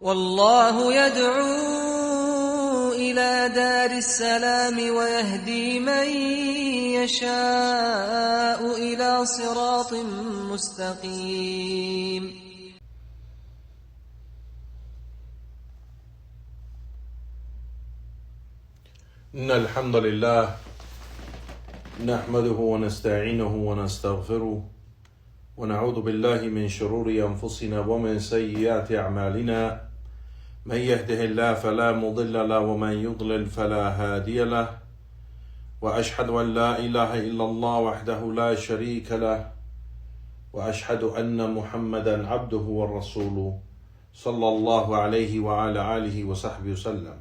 والله يدعو إلى دار السلام ويهدي من يشاء إلى صراط مستقيم. إن الحمد لله نحمده ونستعينه ونستغفره ونعوذ بالله من شرور أنفسنا ومن سيئات أعمالنا من يهده الله فلا مضل له ومن يضلل فلا هادي له وأشهد أن لا إله إلا الله وحده لا شريك له وأشهد أن محمدا عبده ورسوله صلى الله عليه وعلى آله وصحبه وسلم.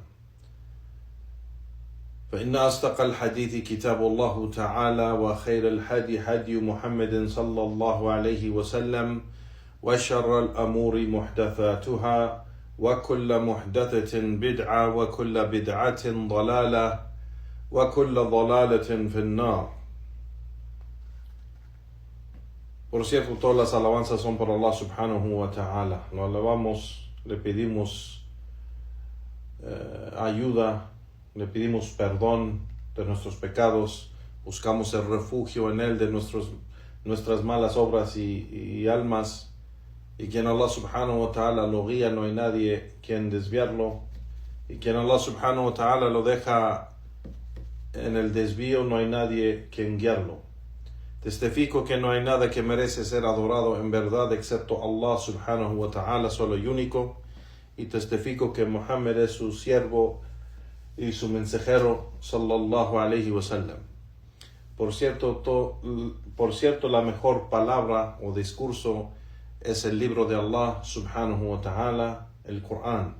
فإن أصدق الحديث كتاب الله تعالى وخير الهدي هدي محمد صلى الله عليه وسلم وشر الأمور محدثاتها وكل محدثة بدعة وكل بدعة ضلالة وكل ضلالة في النار. Por cierto, todas las alabanzas son por Allah subhanahu wa ta'ala. Lo alabamos, le pedimos ayuda, le pedimos perdón de nuestros pecados, buscamos el refugio en Él de nuestras malas obras y almas, y quien Allah subhanahu wa ta'ala lo guía, no hay nadie quien desviarlo, y quien Allah subhanahu wa ta'ala lo deja en el desvío, no hay nadie quien guiarlo. Testifico que no hay nada que merece ser adorado en verdad excepto Allah subhanahu wa ta'ala, solo y único, y testifico que Muhammad es su siervo y su mensajero sallallahu alayhi wa sallam. Por cierto, la mejor palabra o discurso es el libro de Allah subhanahu wa ta'ala, el Corán,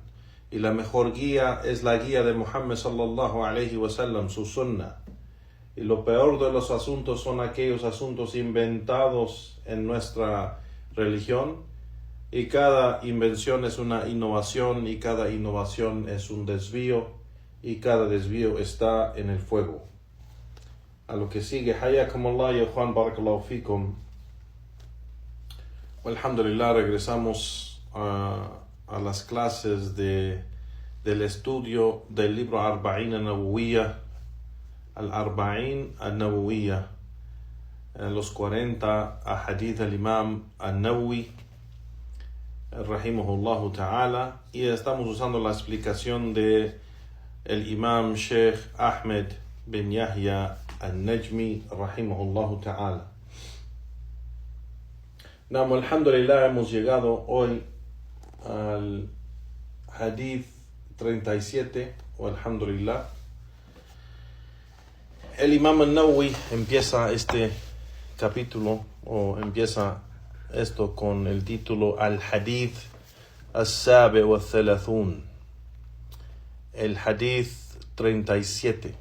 y la mejor guía es la guía de Muhammad sallallahu alayhi wa sallam, su sunnah. Y lo peor de los asuntos son aquellos asuntos inventados en nuestra religión, y cada invención es una innovación, y cada innovación es un desvío, y cada desvío está en el fuego. A lo que sigue, hayakumullah ya Juan, barakallahu fikum. Alhamdulillah, regresamos a las clases del estudio del libro Arba'in al-Nawawiyya, al-Arba'in al-Nawawiyya, los 40 ahadith del Imam al-Nawawi rahimahullahu ta'ala, y estamos usando la explicación de el Imam Sheikh Ahmed bin Yahya al-Najmi rahimahullahu ta'ala. Alhamdulillah, hemos llegado hoy al hadith 37, o alhamdulillah. El Imam al-Nawawi empieza este capítulo, o empieza esto con el título Al-Hadith As-Sabi wa Thalathun, el hadith 37.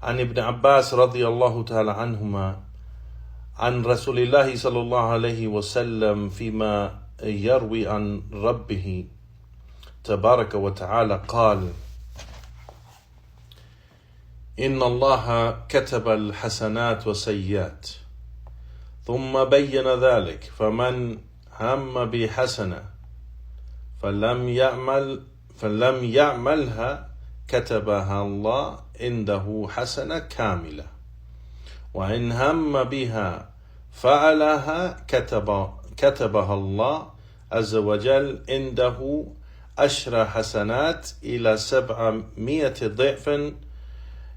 An Ibn Abbas radiyallahu ta'ala anhuma عن رسول الله صلى الله عليه وسلم فيما يروي عن ربه تبارك وتعالى قال: إن الله كتب الحسنات والسيئات ثم بين ذلك فمن هم بحسنة فلم يعملها كتبها الله عنده حسنة كاملة وإن هم بها فعلها كتبها الله عز وجل عنده 10 حسنات إلى 700 ضعف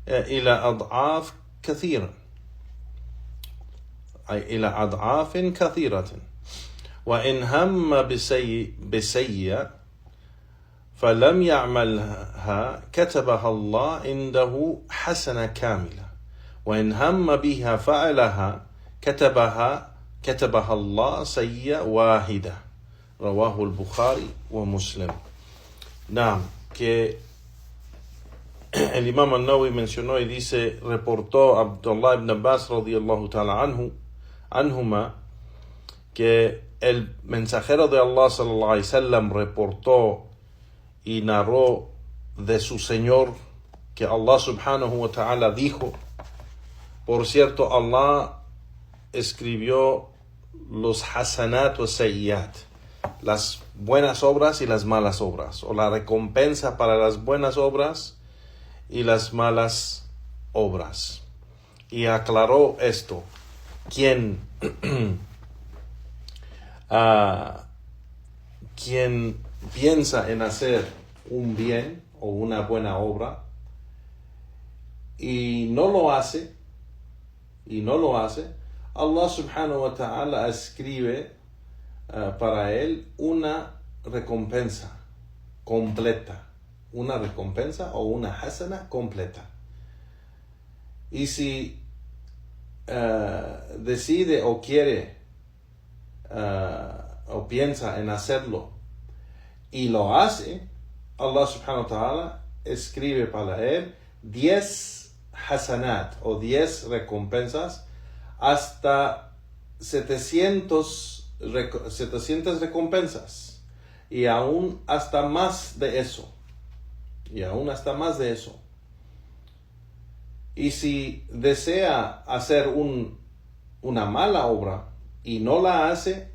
إلى أضعاف كثيرة، أي إلى أضعاف كثيرة. وإن هم بسيئة فلم يعملها كتبها الله عنده حسنة كاملة وإن هم بها فعلها كتبها الله سيئة واحدة. رواه البخاري ومسلم. Que el Imam al-Nawawi mencionó y dice, reportó Abdullah ibn Abbas radiyallahu ta'ala anhuma, que el mensajero de Allah sallallahu alayhi wasallam reportó y narró de su Señor que Allah subhanahu wa ta'ala dijo: por cierto, Allah escribió los hasanat o sayyat, las buenas obras y las malas obras, o la recompensa para las buenas obras y las malas obras. Y aclaró esto: quien piensa en hacer un bien o una buena obra y no lo hace, Allah subhanahu wa ta'ala escribe para él una recompensa completa, una recompensa o una hasana completa. Y si decide o quiere o piensa en hacerlo y lo hace, Allah subhanahu wa ta'ala escribe para él 10 hasanat o 10 recompensas hasta 700 recompensas y aún hasta más de eso. Y si desea hacer una mala obra y no la hace,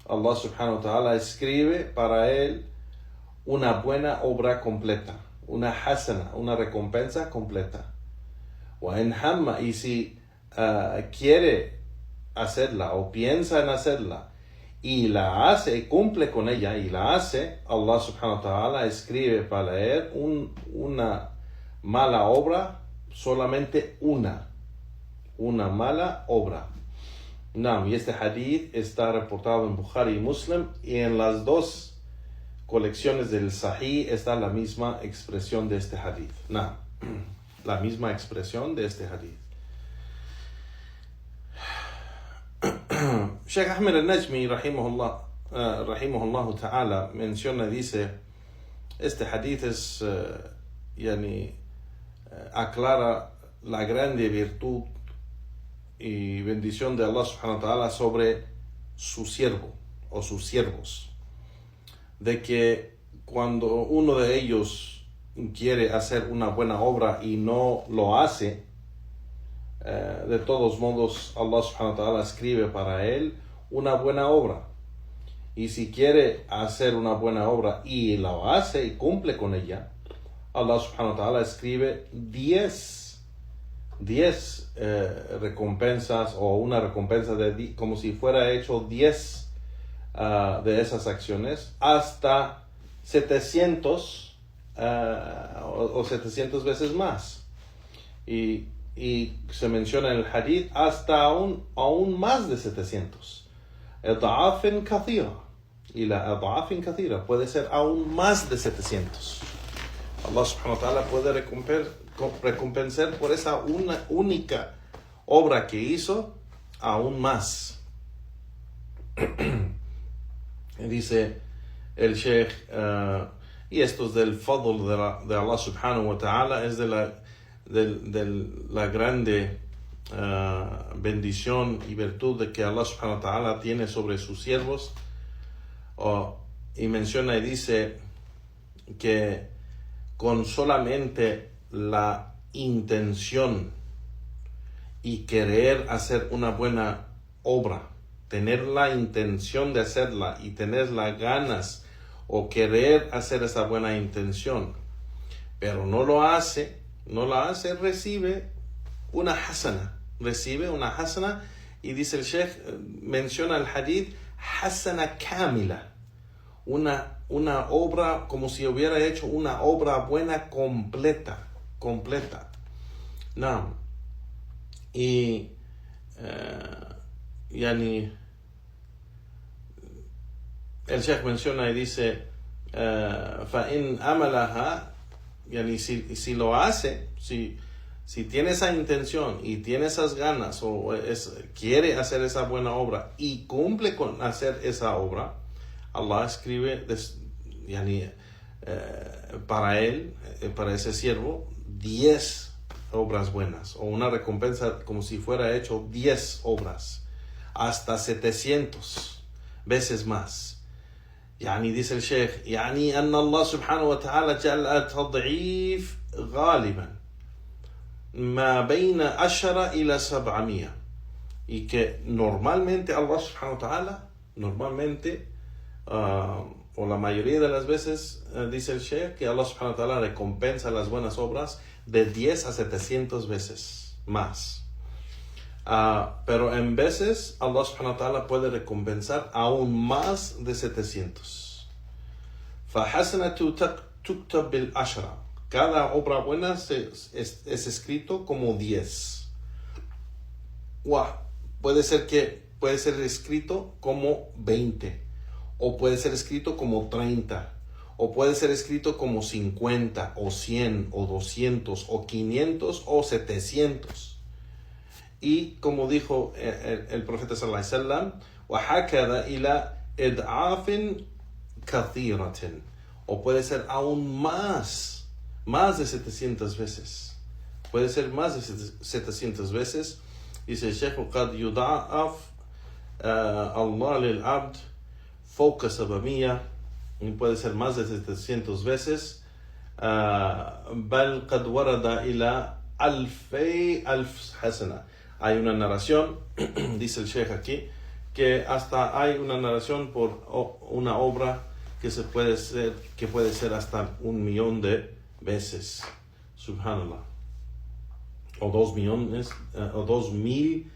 Allah subhanahu wa ta'ala escribe para él una buena obra completa, una hasana, una recompensa completa. Y si quiere hacerla o piensa en hacerla y la hace, cumple con ella y la hace, Allah subhanahu wa ta'ala escribe para él una mala obra, solamente una mala obra. Y este hadith está reportado en Bukhari y Muslim, y en las dos colecciones del Sahih está la misma expresión de este hadith. La misma expresión de este hadith. Sheikh Ahmed al-Najmi rahimahullah ta'ala menciona, dice, este hadith es aclara la grande virtud y bendición de Allah subhanahu wa ta'ala sobre su siervo o sus siervos, de que cuando uno de ellos quiere hacer una buena obra y no lo hace, de todos modos Allah subhanahu wa ta'ala escribe para él una buena obra. Y si quiere hacer una buena obra y lo hace y cumple con ella, Allah subhanahu wa ta'ala escribe 10 recompensas, o una recompensa como si fuera hecho 10 de esas acciones, hasta 700 o 700 veces más. Y se menciona en el hadith hasta aún más de 700. Ad'afin kathira. Y la ad'afin kathira puede ser aún más de 700. Allah subhanahu wa ta'ala puede recompensar por esa una única obra que hizo aún más. Dice el Sheikh, y esto es del fadl de Allah subhanahu wa ta'ala, es de la grande bendición y virtud de que Allah subhanahu wa ta'ala tiene sobre sus siervos. Y menciona y dice que con solamente la intención y querer hacer una buena obra, tener la intención de hacerla y tener las ganas o querer hacer esa buena intención, pero no lo hace, recibe una hasana, y dice el Sheikh, menciona el hadith, hasana kamila, una obra como si hubiera hecho una obra buena completa. Y el Sheikh menciona y dice, فَإِنْ أَمَلَهَا, si lo hace, si tiene esa intención y tiene esas ganas o quiere hacer esa buena obra y cumple con hacer esa obra, Allah escribe para él, para ese siervo, 10 obras buenas, o una recompensa como si fuera hecho 10 obras, hasta 700 veces más. Dice el Sheikh, أن الله سبحانه وتعالى جعل التضعيف غالبا ما بين 10 إلى 700, y que normalmente Allah subhanahu wa ta'ala o la mayoría de las veces, dice el Sheikh, que Allah subhanahu wa ta'ala recompensa las buenas obras de 10 a 700 veces más. Pero en veces Allah subhanahu wa ta'ala puede recompensar aún más de 700. فَحَسَنَةُ تُكْتَبْ بِالْعَشْرَةِ. Cada obra buena es escrito como 10. Puede ser escrito como 20, o puede ser escrito como 30, o puede ser escrito como 50, o 100, o 200, o 500, o 700. Y como dijo el profeta sallallahu alaihi wasallam, وَحَكَذَا إِلَى إِدْعَافٍ كَثِيرَةٍ. O puede ser aún más de 700 veces. Puede ser más de 700 veces. Dice el Sheikh, قَدْ يُضَعَفْ اللَّهُ لِلْعَبْدِ فوق 700. Y puede ser más de 700 veces. بَلْ قَدْ وَرَدَ إِلَى أَلْفِ حَسَنَةٍ. Hay una narración, dice el Sheikh aquí, que hasta hay una narración por una obra que puede ser hasta 1,000,000 de veces. Subhanallah. O 2,000,000, o 2,000,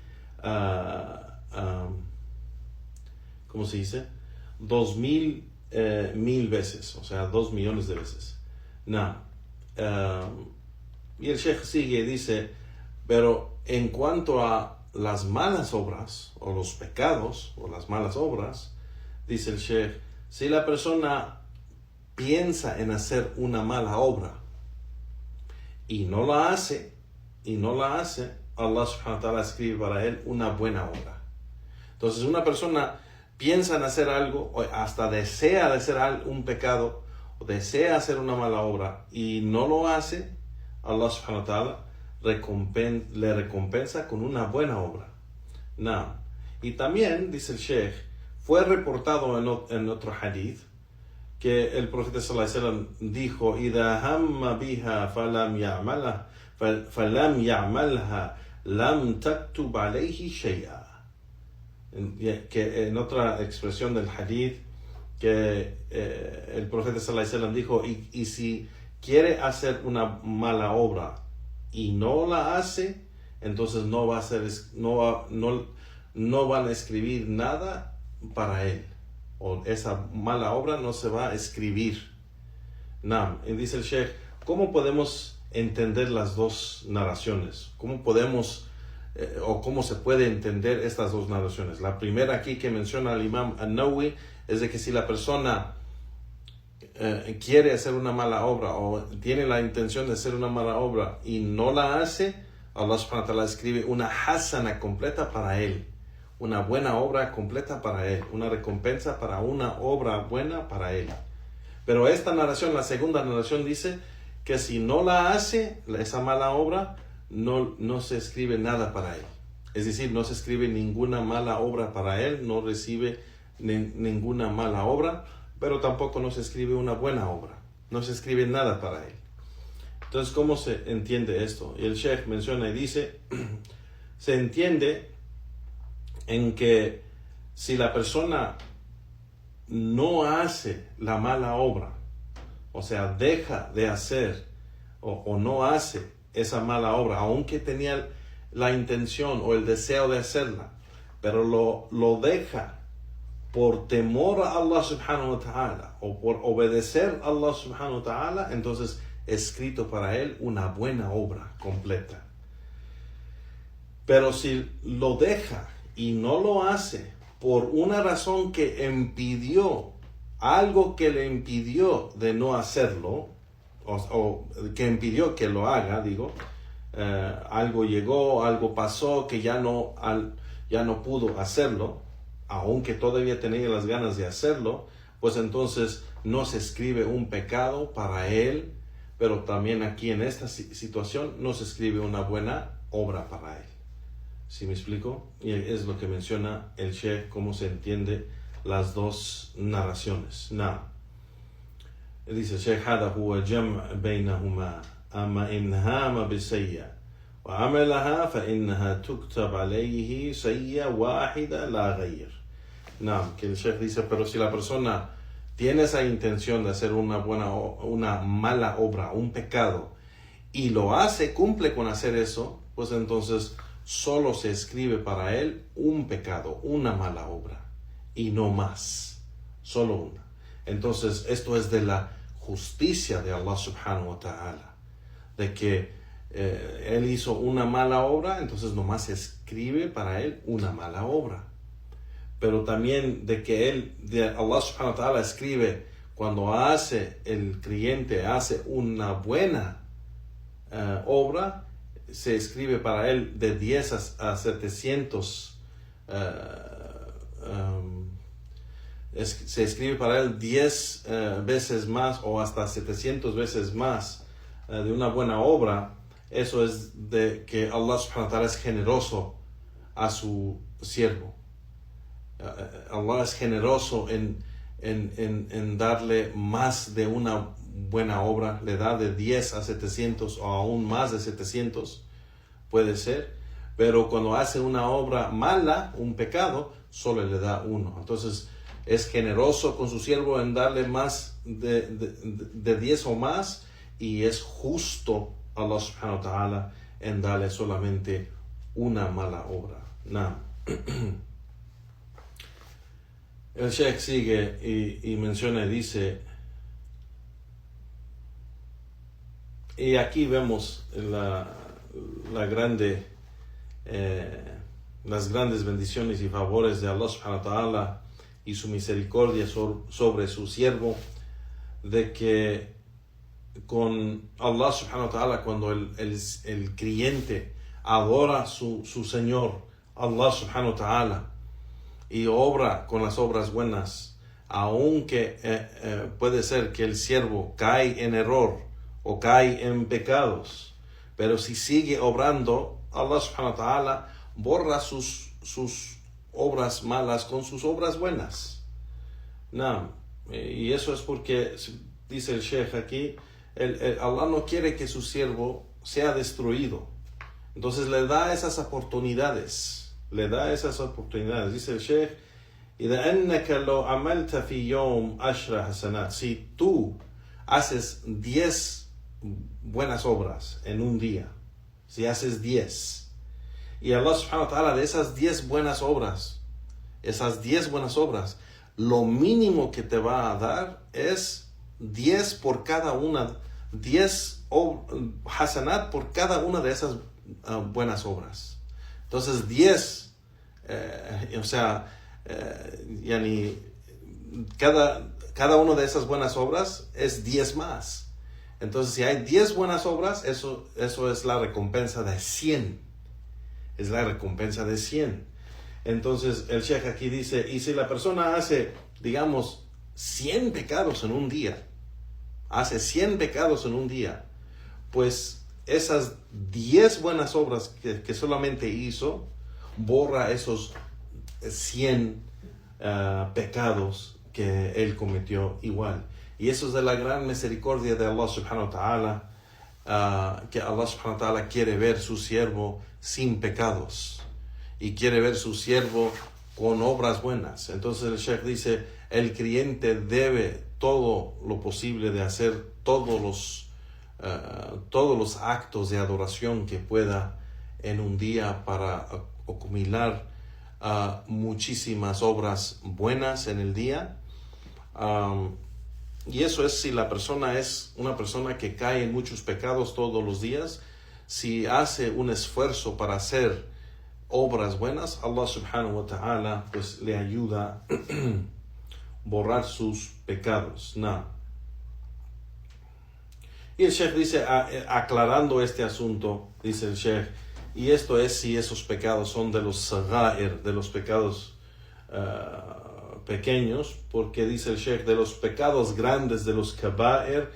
¿cómo se dice? 2,000 1000 veces, o sea, 2,000,000 de veces. Y el Sheikh sigue y dice, pero en cuanto a las malas obras, o los pecados, o las malas obras, dice el Sheikh, si la persona piensa en hacer una mala obra y no la hace, Allah subhanahu wa ta'ala escribe para él una buena obra. Entonces, una persona piensa en hacer algo, o hasta desea de hacer un pecado, o desea hacer una mala obra, y no lo hace, Allah subhanahu wa ta'ala le recompensa con una buena obra. Y también, dice el Sheikh, fue reportado en otro hadith, que el profeta sallallahu alaihi wasallam dijo, إِذَا هَمَّ بِهَا فَلَمْ يَعْمَلْهَا لَمْ تَكْتُبْ عَلَيْهِ شَيْئًا. Que en otra expresión del hadith, que el profeta sallallahu alaihi wasallam dijo, y si quiere hacer una mala obra y no la hace, entonces no van a escribir nada para él, o esa mala obra no se va a escribir. Y dice el Sheikh, ¿cómo podemos entender las dos narraciones? ¿Cómo podemos o cómo se puede entender estas dos narraciones? La primera aquí que menciona el Imam An-Nawawi es de que si la persona quiere hacer una mala obra, o tiene la intención de hacer una mala obra y no la hace, Allah subhanahu wa ta'ala escribe una hasana completa para él, una buena obra completa para él, una recompensa para una obra buena para él. Pero esta narración, la segunda narración, dice que si no la hace, esa mala obra, no se escribe nada para él. Es decir, no se escribe ninguna mala obra para él, no recibe ninguna mala obra, pero tampoco no se escribe una buena obra, no se escribe nada para él. Entonces, ¿cómo se entiende esto? Y el Sheikh menciona y dice, se entiende en que si la persona no hace la mala obra, o sea, deja de hacer o no hace esa mala obra, aunque tenía la intención o el deseo de hacerla, pero lo deja por temor a Allah subhanahu wa ta'ala, o por obedecer a Allah subhanahu wa ta'ala, entonces escrito para él una buena obra completa. Pero si lo deja y no lo hace por una razón que impidió, algo que le impidió de no hacerlo, o que impidió que lo haga, algo llegó, algo pasó que ya no pudo hacerlo, aunque todavía tenía las ganas de hacerlo, pues entonces no se escribe un pecado para él, pero también aquí en esta situación no se escribe una buena obra para él. ¿Sí me explico? Y es lo que menciona el Sheikh, cómo se entiende las dos narraciones. Dice el Sheikh, هذا هو جمع بينهما أما إن هام بسيئة وعملها فإنها تكتب عليه سيئة واحدة لا غير. No, que el Sheikh dice, pero si la persona tiene esa intención de hacer una mala obra, un pecado, y lo hace, cumple con hacer eso, pues entonces solo se escribe para él un pecado, una mala obra, y no más, solo una. Entonces esto es de la justicia de Allah subhanahu wa ta'ala, de que él hizo una mala obra, entonces nomás se escribe para él una mala obra. Pero también de que Allah subhanahu wa ta'ala escribe cuando el creyente hace una buena obra, se escribe para él de 10 a 700, se escribe para él 10 veces más o hasta 700 veces más de una buena obra. Eso es de que Allah subhanahu wa ta'ala es generoso a su siervo. Allah es generoso en darle más de una buena obra, le da de 10 a 700 o aún más de 700, puede ser, pero cuando hace una obra mala, un pecado, solo le da uno. Entonces es generoso con su siervo en darle más de 10 o más, y es justo Allah subhanahu wa ta'ala en darle solamente una mala obra. El Sheikh sigue y menciona y dice, y aquí vemos las grandes bendiciones y favores de Allah subhanahu wa ta'ala y su misericordia sobre su siervo, de que con Allah subhanahu wa ta'ala, cuando el creyente adora su Señor, Allah subhanahu wa ta'ala, y obra con las obras buenas, aunque puede ser que el siervo cae en error o cae en pecados, pero si sigue obrando, Allah subhanahu wa ta'ala borra sus obras malas con sus obras buenas. Y eso es porque, dice el Sheikh aquí, Allah no quiere que su siervo sea destruido. Entonces le da esas oportunidades. Dice el Sheikh, si tú haces 10 buenas obras en un día, si haces 10, y Allah subhanahu wa ta'ala de esas 10 buenas obras, lo mínimo que te va a dar es 10 por cada una, 10 hasanat por cada una de esas buenas obras. Entonces 10, cada una de esas buenas obras es 10 más. Entonces si hay 10 buenas obras, eso es la recompensa de 100. Es la recompensa de 100. Entonces el Sheikh aquí dice, y si la persona hace, digamos, 100 pecados en un día, pues esas 10 buenas obras que solamente hizo, borra esos 100 pecados que él cometió igual. Y eso es de la gran misericordia de Allah subhanahu wa ta'ala, que Allah subhanahu wa ta'ala quiere ver su siervo sin pecados y quiere ver su siervo con obras buenas. Entonces el Sheikh dice, el creyente debe todo lo posible de hacer todos los actos de adoración que pueda en un día para acumular muchísimas obras buenas en el día. Y eso es si la persona es una persona que cae en muchos pecados todos los días. Si hace un esfuerzo para hacer obras buenas, Allah subhanahu wa ta'ala pues le ayuda a borrar sus pecados. Y el Sheikh dice, aclarando este asunto, dice el Sheikh, y esto es si esos pecados son de los sagair, de los pecados pequeños, porque dice el Sheikh, de los pecados grandes, de los kabair,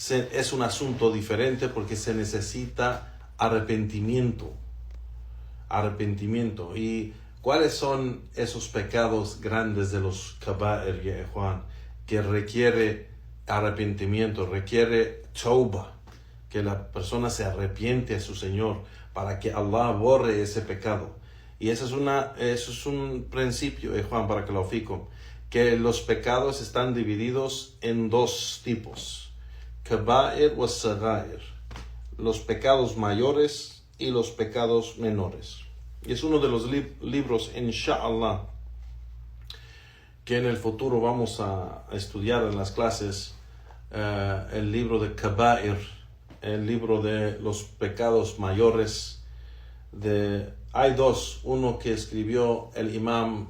es un asunto diferente porque se necesita arrepentimiento. ¿Y cuáles son esos pecados grandes de los kabair, ya Juan? Que requiere arrepentimiento, requiere tauba, que la persona se arrepiente a su Señor para que Allah borre ese pecado. Y eso es un principio, Juan, para que lo fico, que los pecados están divididos en dos tipos, kaba'ir wa sagair, los pecados mayores y los pecados menores. Y es uno de los libros, inshallah, que en el futuro vamos a estudiar en las clases, el libro de kaba'ir, el libro de los pecados mayores. Hay dos, uno que escribió el imam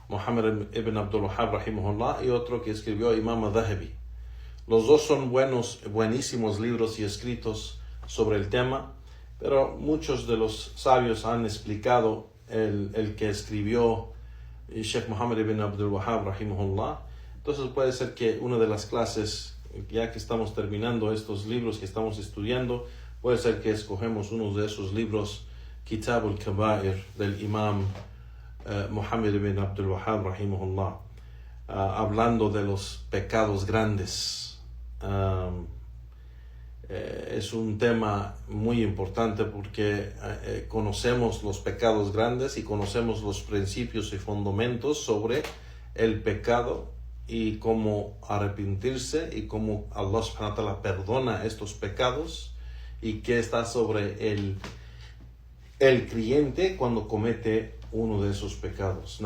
Muhammad ibn Abdul Wahhab rahimahullah y otro que escribió Imam al-Dhahabi. Los dos son buenísimos libros y escritos sobre el tema, pero muchos de los sabios han explicado el que escribió Sheikh Muhammad ibn Abdul Wahhab rahimahullah. Entonces puede ser que una de las clases, ya que estamos terminando estos libros que estamos estudiando, puede ser que escogemos uno de esos libros, Kitab al-Kaba'ir, del imam Muhammad ibn Abdul Wahhab rahimahullah, hablando de los pecados grandes. Es un tema muy importante porque conocemos los pecados grandes y conocemos los principios y fundamentos sobre el pecado y cómo arrepentirse y cómo Allah subhanahu wa ta'ala perdona estos pecados y qué está sobre el creyente cuando comete uno de esos pecados.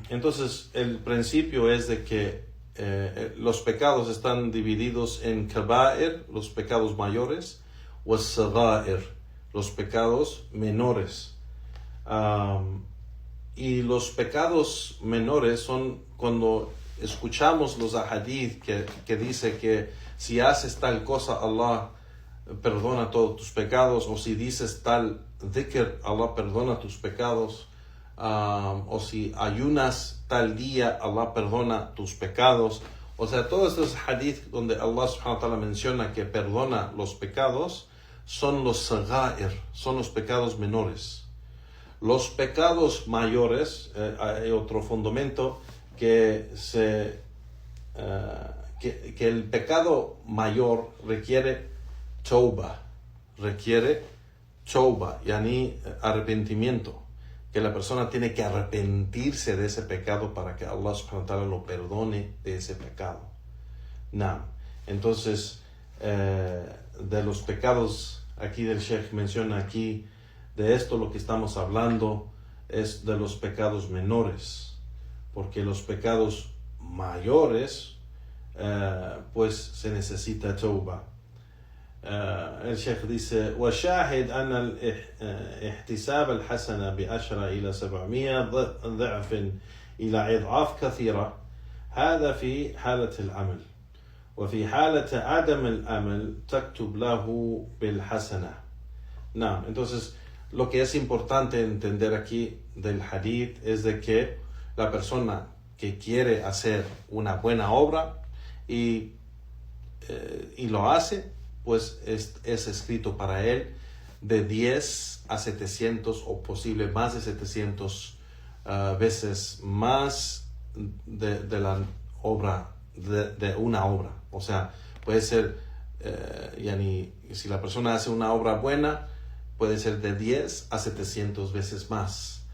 Entonces el principio es de que los pecados están divididos en kaba'ir, los pecados mayores, o sagair, los pecados menores. Y los pecados menores son cuando escuchamos los ahadith que dice que si haces tal cosa, Allah perdona todos tus pecados, o si dices tal dhikr, Allah perdona tus pecados, o si ayunas tal día, Allah perdona tus pecados. O sea, todos estos hadith donde Allah subhanahu wa ta'ala menciona que perdona los pecados son los sagair, son los pecados menores. Los pecados mayores, hay otro fundamento que el pecado mayor requiere tauba, yani arrepentimiento, que la persona tiene que arrepentirse de ese pecado para que Allah subhanahu wa ta'ala lo perdone de ese pecado. Entonces, de los pecados, aquí del Sheikh menciona aquí, de esto lo que estamos hablando es de los pecados menores, porque los pecados mayores, pues se necesita tauba. El Sheikh dice: وشاهد أن الاحتساب الحسنة ب10 إلى 700 ضعف إلى أضعاف كثيرة، هذا في حالة العمل، وفي حالة عدم العمل تكتب له بالحسنة. Entonces lo que es importante entender aquí del hadith es de que la persona que quiere hacer una buena obra y lo hace, pues es escrito para él de 10 a 700 o posible más de 700 veces más de la obra, de una obra. O sea, puede ser, si la persona hace una obra buena, puede ser de 10 a 700 veces más.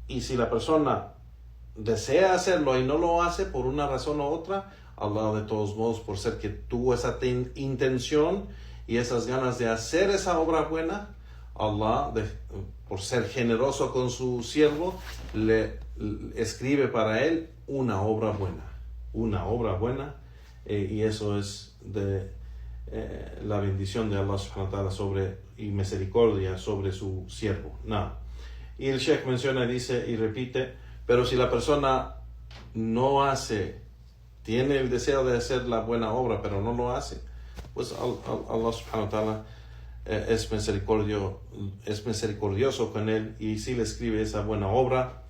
Y si la persona desea hacerlo y no lo hace por una razón u otra, Allah de todos modos, por ser que tuvo esa intención y esas ganas de hacer esa obra buena, Allah, por ser generoso con su siervo, le escribe para él una obra buena, y eso es de la bendición de Allah subhanahu wa ta'ala y misericordia sobre su siervo. Y el Sheikh menciona, dice y repite: pero si la persona tiene el deseo de hacer la buena obra, pero no lo hace, pues Allah subhanahu wa ta'ala es misericordioso con él y sí le escribe esa buena obra,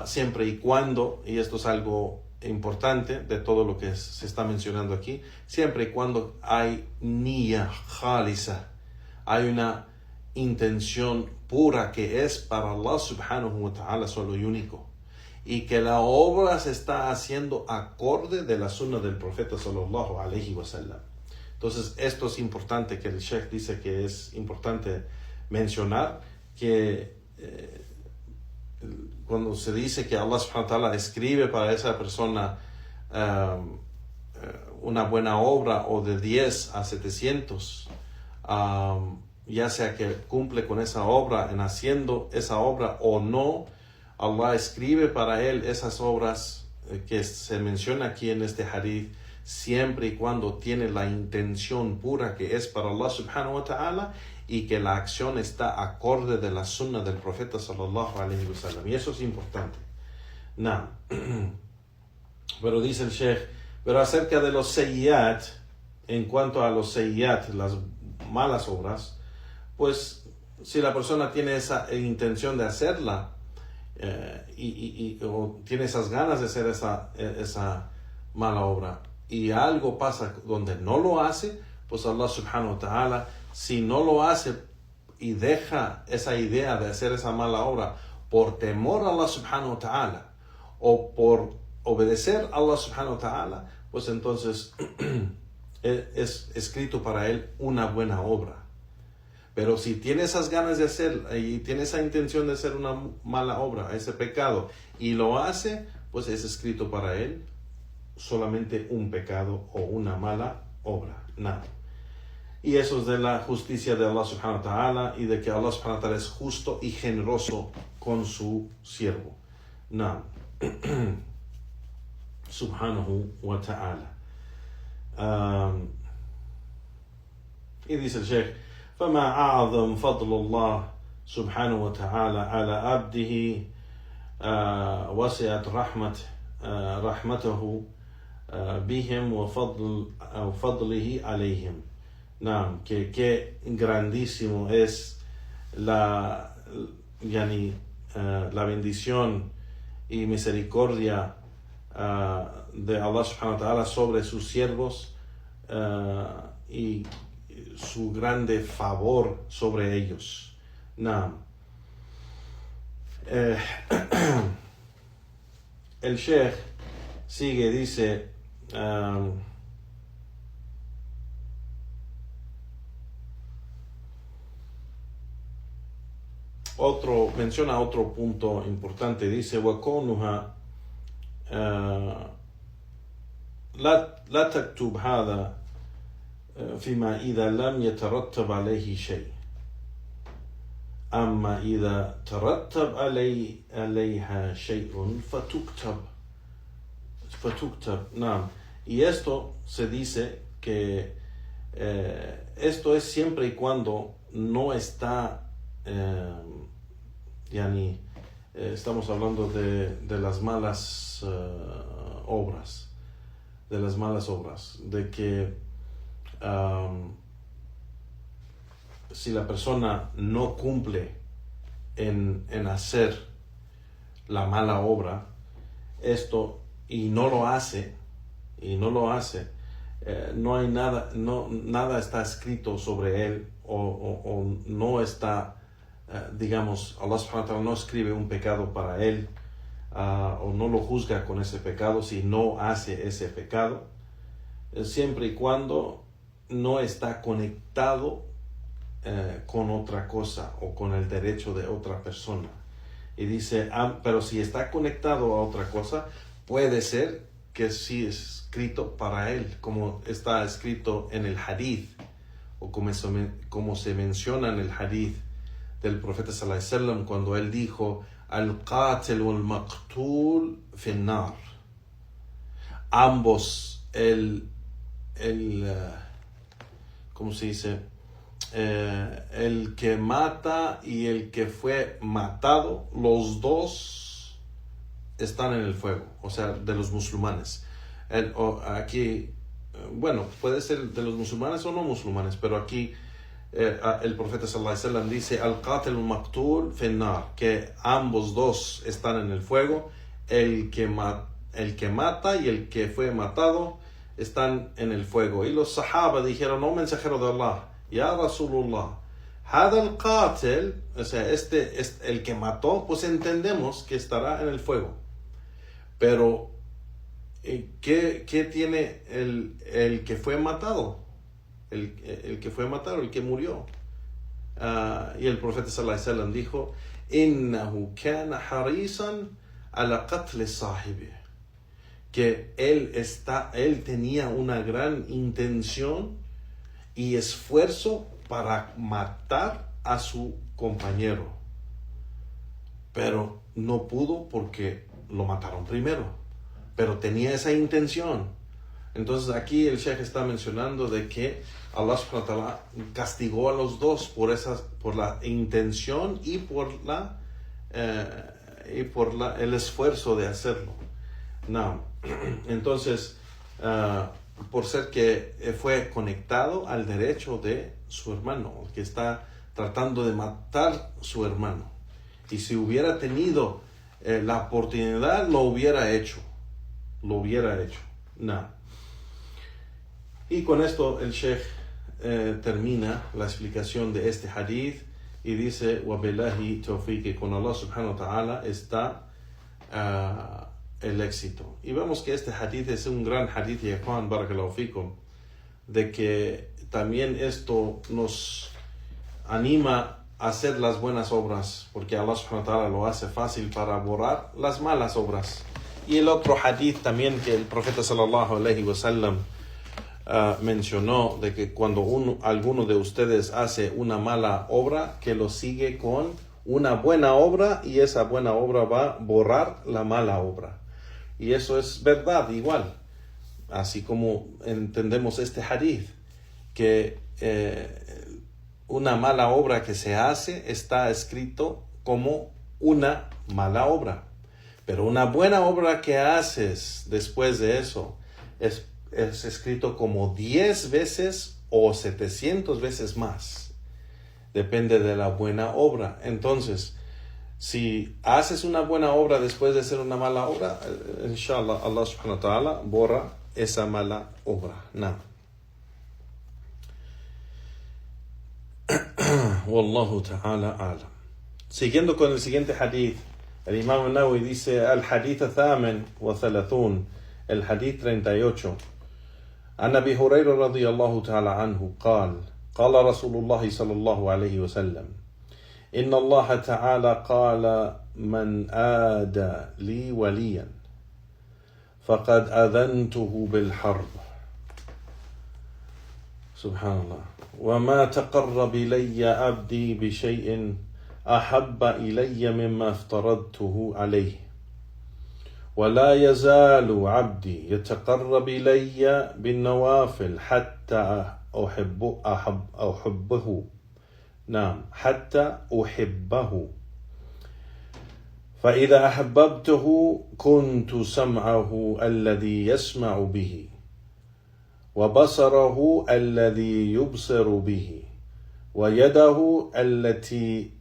siempre y cuando, y esto es algo importante de todo lo que se está mencionando aquí, siempre y cuando hay niyya khalisa, hay una intención pura que es para Allah subhanahu wa ta'ala solo y único, y que la obra se está haciendo acorde de la sunna del profeta sallallahu alaihi wasallam. Entonces esto es importante, que el Sheikh dice que es importante mencionar, que cuando se dice que Allah subhanahu wa ta'ala escribe para esa persona una buena obra, o de 10 a 700, ya sea que cumple con esa obra en haciendo esa obra o no, Allah escribe para él esas obras que se menciona aquí en este hadith, siempre y cuando tiene la intención pura que es para Allah subhanahu wa ta'ala, y que la acción está acorde de la sunna del profeta sallallahu alaihi wasallam. Y eso es importante. No. Pero dice el Sheikh, pero acerca de los seyyat, en cuanto a los seyyat, las malas obras, pues si la persona tiene esa intención de hacerla, o tiene esas ganas de hacer esa mala obra, y algo pasa donde no lo hace, pues Allah subhanahu wa ta'ala, si no lo hace y deja esa idea de hacer esa mala obra por temor a Allah subhanahu wa ta'ala, o por obedecer a Allah subhanahu wa ta'ala, pues entonces es escrito para él una buena obra. Pero si tiene esas ganas de hacer y tiene esa intención de hacer una mala obra, ese pecado, y lo hace, pues es escrito para él solamente un pecado o una mala obra, nada. Y eso es de la justicia de Allah subhanahu wa ta'ala, y de que Allah subhanahu wa ta'ala es justo y generoso con su siervo. Nada. Subhanahu wa ta'ala. Y dice el Sheikh, فما أعظم فضل الله سبحانه وتعالى على عبده وسعت رحمته بهم وفضله عليهم. نعم, que grandísimo es la bendición y misericordia de Allah subhanahu wa ta'ala sobre sus siervos, y su grande favor sobre ellos. Naam. El Sheikh sigue, dice, menciona otro punto importante, dice, وَكَوْنُهَا لا تكتب هذا فيما إذا لم يترتب عليه شيء، أما إذا ترتب عليها شيء فتكتب. نعم. Y esto se dice que esto es siempre y cuando no está estamos hablando de las malas obras, de que si la persona no cumple en hacer la mala obra, esto, y no lo hace, no hay nada está escrito sobre él, o no está, digamos, Allah subhanahu wa ta'ala no escribe un pecado para él, o no lo juzga con ese pecado si no hace ese pecado, siempre y cuando no está conectado con otra cosa o con el derecho de otra persona. Y dice, pero si está conectado a otra cosa, puede ser que sí es escrito para él, como está escrito en el hadith, o como se menciona en el hadith del profeta sallallahu alaihi wasallam, cuando él dijo, al-qatil wal-maqtul fi an-nar. Ambos, ¿cómo se dice? El que mata y el que fue matado, los dos están en el fuego, o sea, de los musulmanes. Aquí, bueno, puede ser de los musulmanes o no musulmanes, pero aquí el profeta sallallahu alaihi wasallam dice, al-qatil al-maqtul fi an-nar, que ambos dos están en el fuego, el que mata y el que fue matado están en el fuego. Y los sahaba dijeron, no, mensajero de Allah, ya Rasulullah, hada al-qatil, o sea, el que mató, pues entendemos que estará en el fuego. Pero, ¿qué tiene el que fue matado? El que fue matado, el que murió. Y el profeta sallallahu alaihi wasallam dijo, إنه كان حريصا على قتل صاحبه, que él tenía una gran intención y esfuerzo para matar a su compañero, pero no pudo porque lo mataron primero, pero tenía esa intención. Entonces aquí el Sheikh está mencionando de que Allah subhanahu wa ta'ala castigó a los dos por la intención y por el esfuerzo de hacerlo. No. Entonces, por ser que fue conectado al derecho de su hermano, que está tratando de matar a su hermano. Y si hubiera tenido la oportunidad, lo hubiera hecho. No. Y con esto el Sheikh termina la explicación de este hadith y dice: وَبِاللَّهِ تَوْفِيقِ, que con Allah subhanahu wa ta'ala está el éxito. Y vemos que este hadith es un gran hadith, y Juan barakallahu fikum, de que también esto nos anima a hacer las buenas obras, porque Allah subhanahu wa ta'ala lo hace fácil para borrar las malas obras. Y el otro hadith también que el profeta sallallahu alaihi wasallam mencionó, de que cuando alguno de ustedes hace una mala obra, que lo sigue con una buena obra, y esa buena obra va a borrar la mala obra. Y eso es verdad igual, así como entendemos este hadith, que una mala obra que se hace está escrito como una mala obra, pero una buena obra que haces después de eso es escrito como 10 veces o 700 veces más. Depende de la buena obra. Entonces, si haces una buena obra después de hacer una mala obra, inshallah, Allah subhanahu wa ta'ala borra esa mala obra. No. Wallahu ta'ala alam. Siguiendo con el siguiente hadith, el Imam al-Nawawi dice: al hadith الثامن والثلاثون, el hadith 38. عن أبي هريرة رضي الله تعالى عنه قال: قال رسول الله صلى الله عليه وسلم: إن الله تعالى قال: من آدى لي وليا فقد أذنته بالحرب. سبحان الله. وما تقرب إلي عبدي بشيء أحب إلي مما افترضته عليه، ولا يزال عبدي يتقرب إلي بالنوافل حتى أحبه. نعم، حتى أحبه. فإذا أحببته كنت سمعه الذي يسمع به، وبصره الذي يبصر به، ويده التي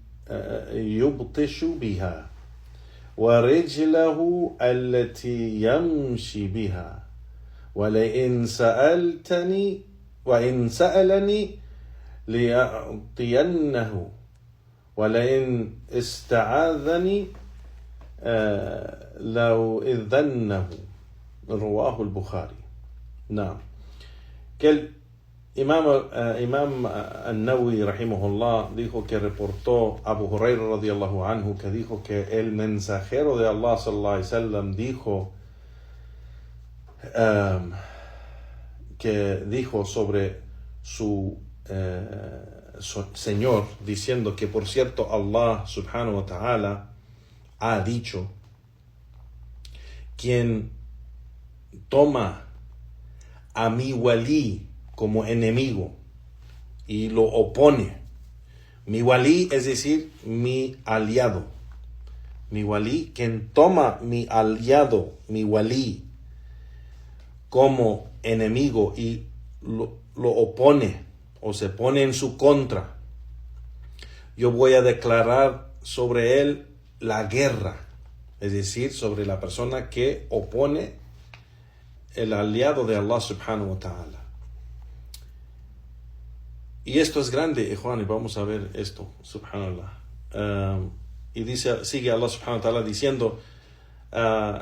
يبطش بها، ورجله التي يمشي بها. وإن سألني لأعطينه، ولئن استعاذني لو إذنه. رواه البخاري. نعم. Que el Imam al-Nawawi rahimahullah dijo que reportó Abu Hurairah radiyallahu anhu, que dijo que el mensajero de Allah sallallahu alaihi wasallam dijo sobre su Señor, diciendo que por cierto Allah subhanahu wa ta'ala ha dicho: quien toma a mi walí como enemigo y lo opone. Mi walí es decir, mi aliado. Mi walí, quien toma mi aliado, mi walí, como enemigo y lo opone o se pone en su contra, yo voy a declarar sobre él la guerra, es decir, sobre la persona que opone el aliado de Allah subhanahu wa ta'ala. Y esto es grande, Juan, y vamos a ver esto, subhanallah. Y sigue Allah subhanahu wa ta'ala diciendo: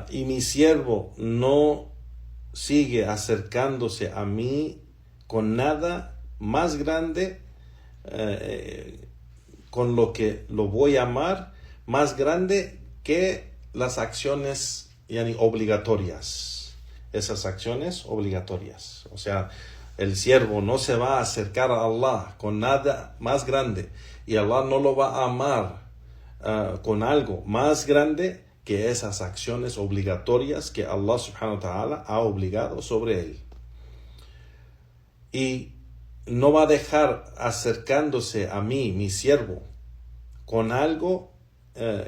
y mi siervo no sigue acercándose a mí con nada más grande, con lo que lo voy a amar, más grande que las acciones obligatorias. Esas acciones obligatorias. O sea, el siervo no se va a acercar a Allah con nada más grande y Allah no lo va a amar con algo más grande que esas acciones obligatorias que Allah subhanahu wa ta'ala ha obligado sobre él. Y no va a dejar acercándose a mí, mi siervo, con algo,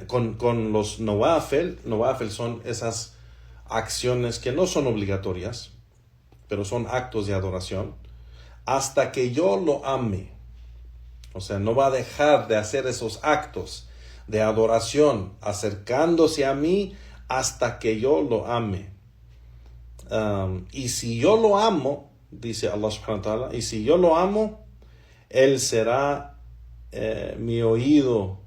con los nawafil. Nawafil son esas acciones que no son obligatorias, pero son actos de adoración, hasta que yo lo ame. O sea, no va a dejar de hacer esos actos de adoración acercándose a mí hasta que yo lo ame. Y si yo lo amo, dice Allah subhanahu wa ta'ala, y si yo lo amo, Él será mi oído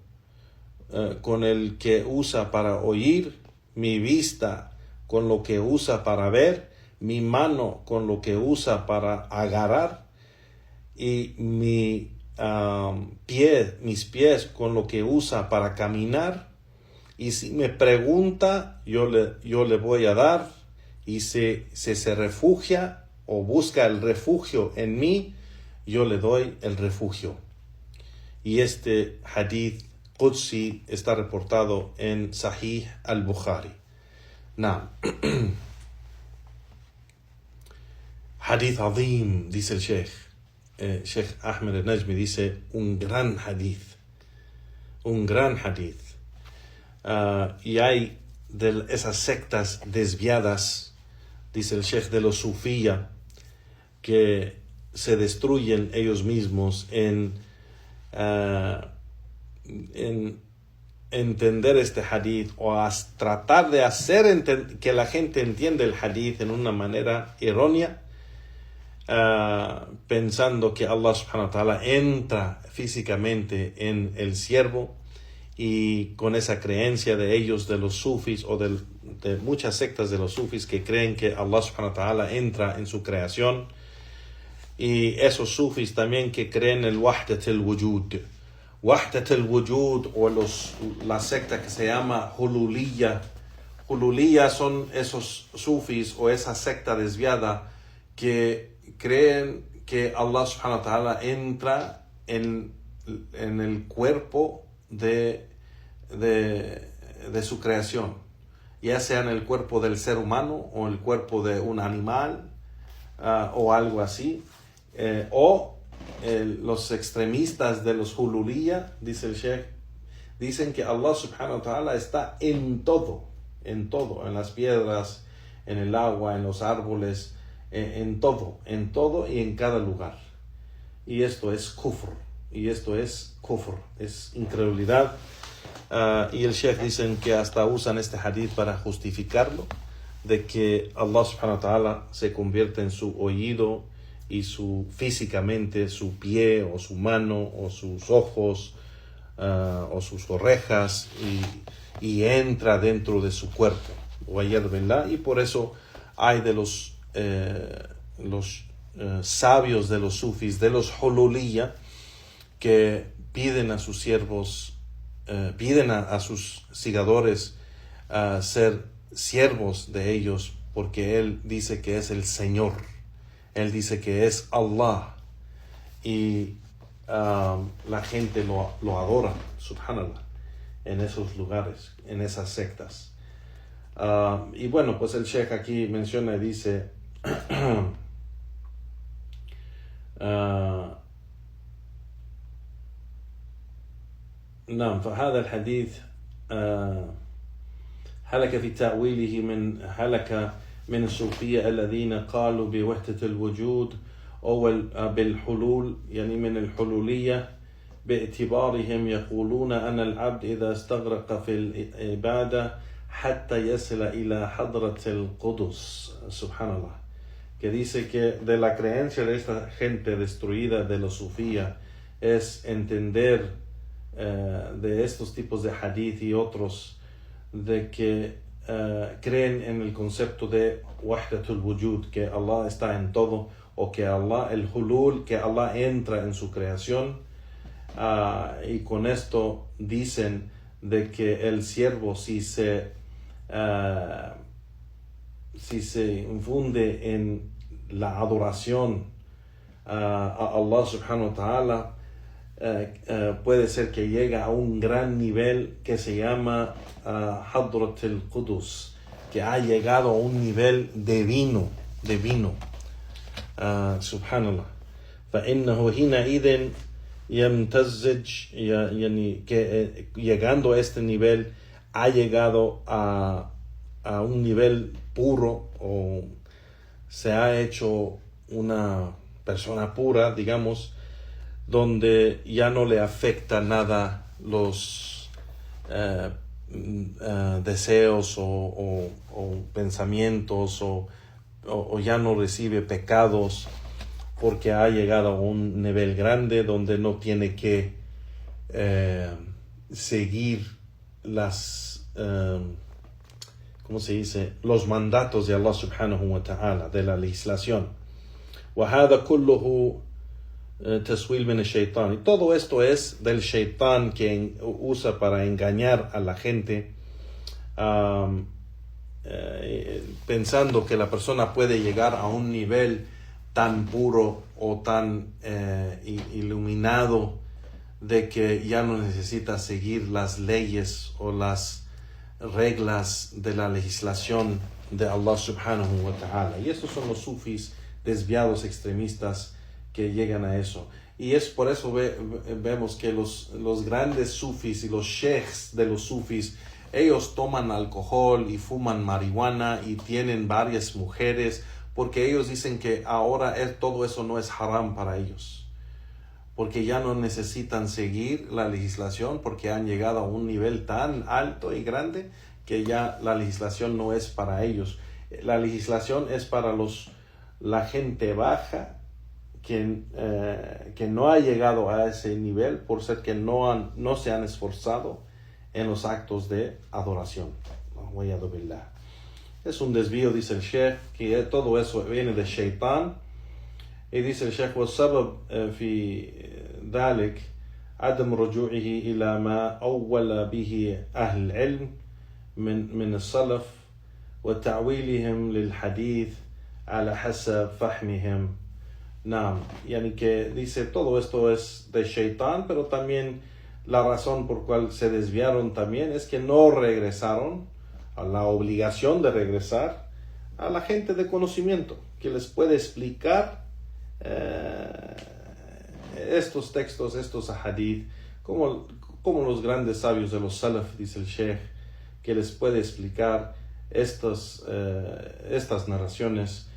con el que usa para oír, mi vista con lo que usa para ver, mi mano con lo que usa para agarrar, y mis pies con lo que usa para caminar. Y si me pregunta, yo le voy a dar, y si se refugia o busca el refugio en mí, yo le doy el refugio. Y este hadith Qudsi está reportado en Sahih al-Bukhari. Hadith azim, dice el Sheikh Ahmed al-Najmi, dice un gran hadith. Y hay de esas sectas desviadas, dice el Sheikh, de los sufía, que se destruyen ellos mismos en entender este hadith, o a tratar de hacer que la gente entienda el hadith en una manera errónea, pensando que Allah subhanahu wa ta'ala entra físicamente en el siervo, y con esa creencia de ellos, de los sufis, o de muchas sectas de los sufis, que creen que Allah subhanahu wa ta'ala entra en su creación. Y esos sufis también que creen el Wahdat al-Wujud. Wahdat al-Wujud, o la secta que se llama Hululiyya. Hululiyya son esos sufis o esa secta desviada que creen que Allah subhanahu wa ta'ala entra en el cuerpo de su creación, ya sea en el cuerpo del ser humano o el cuerpo de un animal, o algo así. Los extremistas de los Hululiyya, dice el Sheikh, dicen que Allah subhanahu wa ta'ala está en todo, en las piedras, en el agua, en los árboles, en todo y en cada lugar. Y esto es kufr, es incredulidad. Y el Sheikh dicen que hasta usan este hadith para justificarlo, de que Allah subhanahu wa ta'ala se convierte en su oído, y físicamente su pie o su mano o sus ojos o sus orejas, y entra dentro de su cuerpo. Y por eso hay de los sabios de los sufis, de los Hululiyya, que piden a sus siervos, piden a sus seguidores ser siervos de ellos, porque él dice que es el Señor. Él dice que es Allah, y la gente lo adora, subhanallah, en esos lugares, en esas sectas. Y bueno, pues el Sheikh aquí menciona y dice نعم فهذا الحديث هلك في تأويله هلك من الصوفية الذين قالوا بوحدة الوجود أو بالحلول، يعني من الحلولية، باعتبارهم يقولون أن العبد إذا استغرق في العبادة حتى يصل إلى حضرة القدس. Subhanallah. Que dice que de la creencia de esta gente destruida de los sufía es entender de estos tipos de hadith y otros, de que creen en el concepto de Wahdatul Wujud, que Allah está en todo, o que Allah, el hulul, que Allah entra en su creación, y con esto dicen de que el siervo, si se infunde en la adoración a Allah subhanahu wa ta'ala, puede ser que llegue a un gran nivel que se llama Hadrat al-Qudus, que ha llegado a un nivel divino. Subhanallah. فإنه حينئذ يمتزج, que llegando a este nivel ha llegado a un nivel puro, o se ha hecho una persona pura, digamos, donde ya no le afecta nada los deseos o pensamientos, o ya no recibe pecados, porque ha llegado a un nivel grande donde no tiene que seguir los mandatos de Allah subhanahu wa ta'ala, de la legislación. وَهَذَا كُلُّهُ تَسْوِيلٌ مِنَ الشَّيْطَانِ. Y todo esto es del shaitán, que usa para engañar a la gente, pensando que la persona puede llegar a un nivel tan puro o tan iluminado de que ya no necesita seguir las leyes o las reglas de la legislación de Allah subhanahu wa ta'ala. Y estos son los sufis desviados, extremistas, que llegan a eso. Y es por eso vemos que los grandes sufis y los sheikhs de los sufis, ellos toman alcohol y fuman marihuana y tienen varias mujeres, porque ellos dicen que ahora todo eso no es haram para ellos, porque ya no necesitan seguir la legislación, porque han llegado a un nivel tan alto y grande que ya la legislación no es para ellos. La legislación es para la gente baja que no ha llegado a ese nivel por ser que no se han esforzado en los actos de adoración. Es un desvío, dice el Sheikh, que todo eso viene de Shaitán. Y dice el Sheikh: والسبب في ذلك عدم رجوعه إلى ما أول به أهل العلم من السلف وتعويلهم للحديث على حسب فهمهم. Yani que dice todo esto es de Shaitán, pero también la razón por cual se desviaron también es que no regresaron a la obligación de regresar a la gente de conocimiento, que les puede explicar estos textos, estos hadith, como los grandes sabios de los salaf, dice el Sheikh, que les puede explicar estas narraciones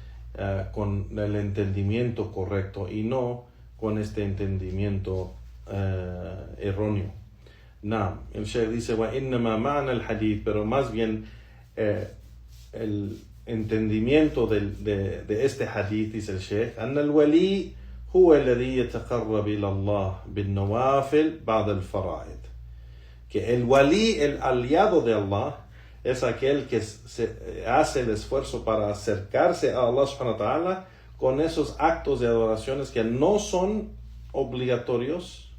con el entendimiento correcto y no con este entendimiento erróneo. El Sheikh dice: وَإِنَّمَا مَعْنَى الْحَدِيث, pero más bien el entendimiento de este hadith, dice el Sheikh, أن الولي هو الذي يتقرب إلى الله بالنوافل بعد الفرائض. Que el wali, el aliado de Allah, es aquel que hace el esfuerzo para acercarse a Allah subhanahu wa ta'ala con esos actos de adoraciones que no son obligatorios,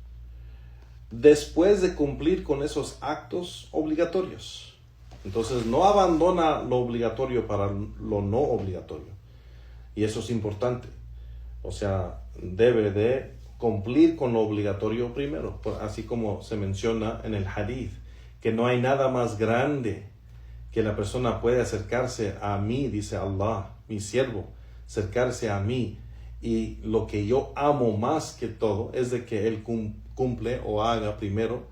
después de cumplir con esos actos obligatorios. Entonces no abandona lo obligatorio para lo no obligatorio. Y eso es importante. O sea, debe de cumplir con lo obligatorio primero, así como se menciona en el hadith, que no hay nada más grande que la persona puede acercarse a mí, dice Allah, mi siervo, acercarse a mí, y lo que yo amo más que todo es de que él cumple o haga primero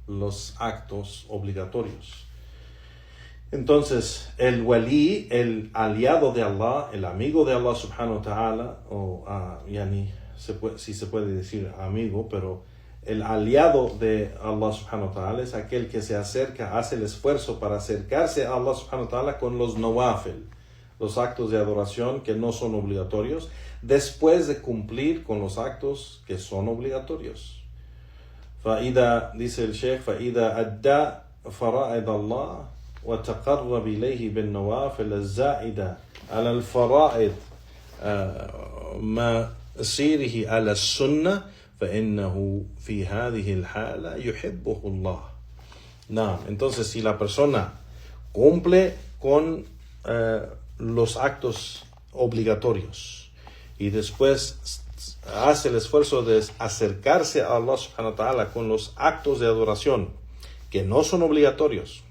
los actos obligatorios. Entonces, el wali, el aliado de Allah, el amigo de Allah subhanahu wa ta'ala, o si se puede decir amigo, pero el aliado de Allah subhanahu wa ta'ala es aquel que se acerca, hace el esfuerzo para acercarse a Allah subhanahu wa ta'ala con los nawafil, los actos de adoración que no son obligatorios, después de cumplir con los actos que son obligatorios. Dice el Sheikh: فَإِذَا أَدَّى فَرَائِضَ اللَّهِ وتقرب إليه بالنوافل الزائدة على الفرائض ما سيره على السنة فإنه في هذه الحالة يحبه الله. No, entonces si la persona cumple con los actos obligatorios y después hace el esfuerzo de acercarse a Allah subhanahu wa ta'ala con los actos de adoración que no son obligatorios,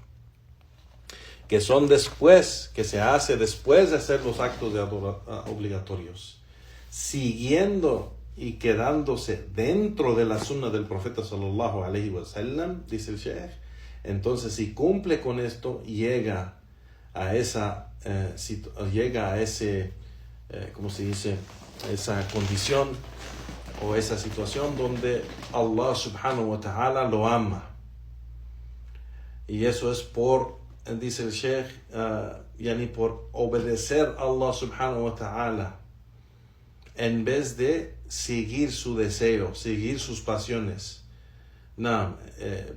que son después, que se hace después de hacer los actos de obligatorios, siguiendo y quedándose dentro de la sunna del profeta sallallahu alaihi wasallam, dice el Sheikh, entonces si cumple con esto, llega a esa ¿cómo se dice? Esa condición o esa situación donde Allah subhanahu wa ta'ala lo ama. Y eso es por, dice el Sheikh, por obedecer a Allah subhanahu wa ta'ala en vez de seguir su deseo, seguir sus pasiones.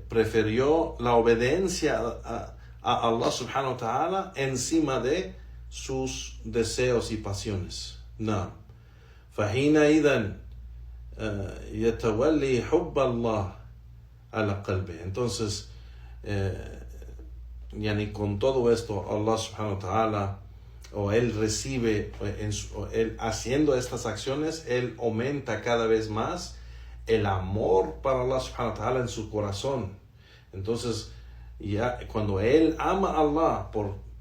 Prefirió la obediencia a Allah subhanahu wa ta'ala encima de sus deseos y pasiones. فحينئذ يتولي حب الله على قلبه. Entonces, con todo esto, Allah subhanahu wa ta'ala, él recibe, él haciendo estas acciones, él aumenta cada vez más el amor para Allah subhanahu wa ta'ala en su corazón. Entonces, ya cuando él ama a Allah,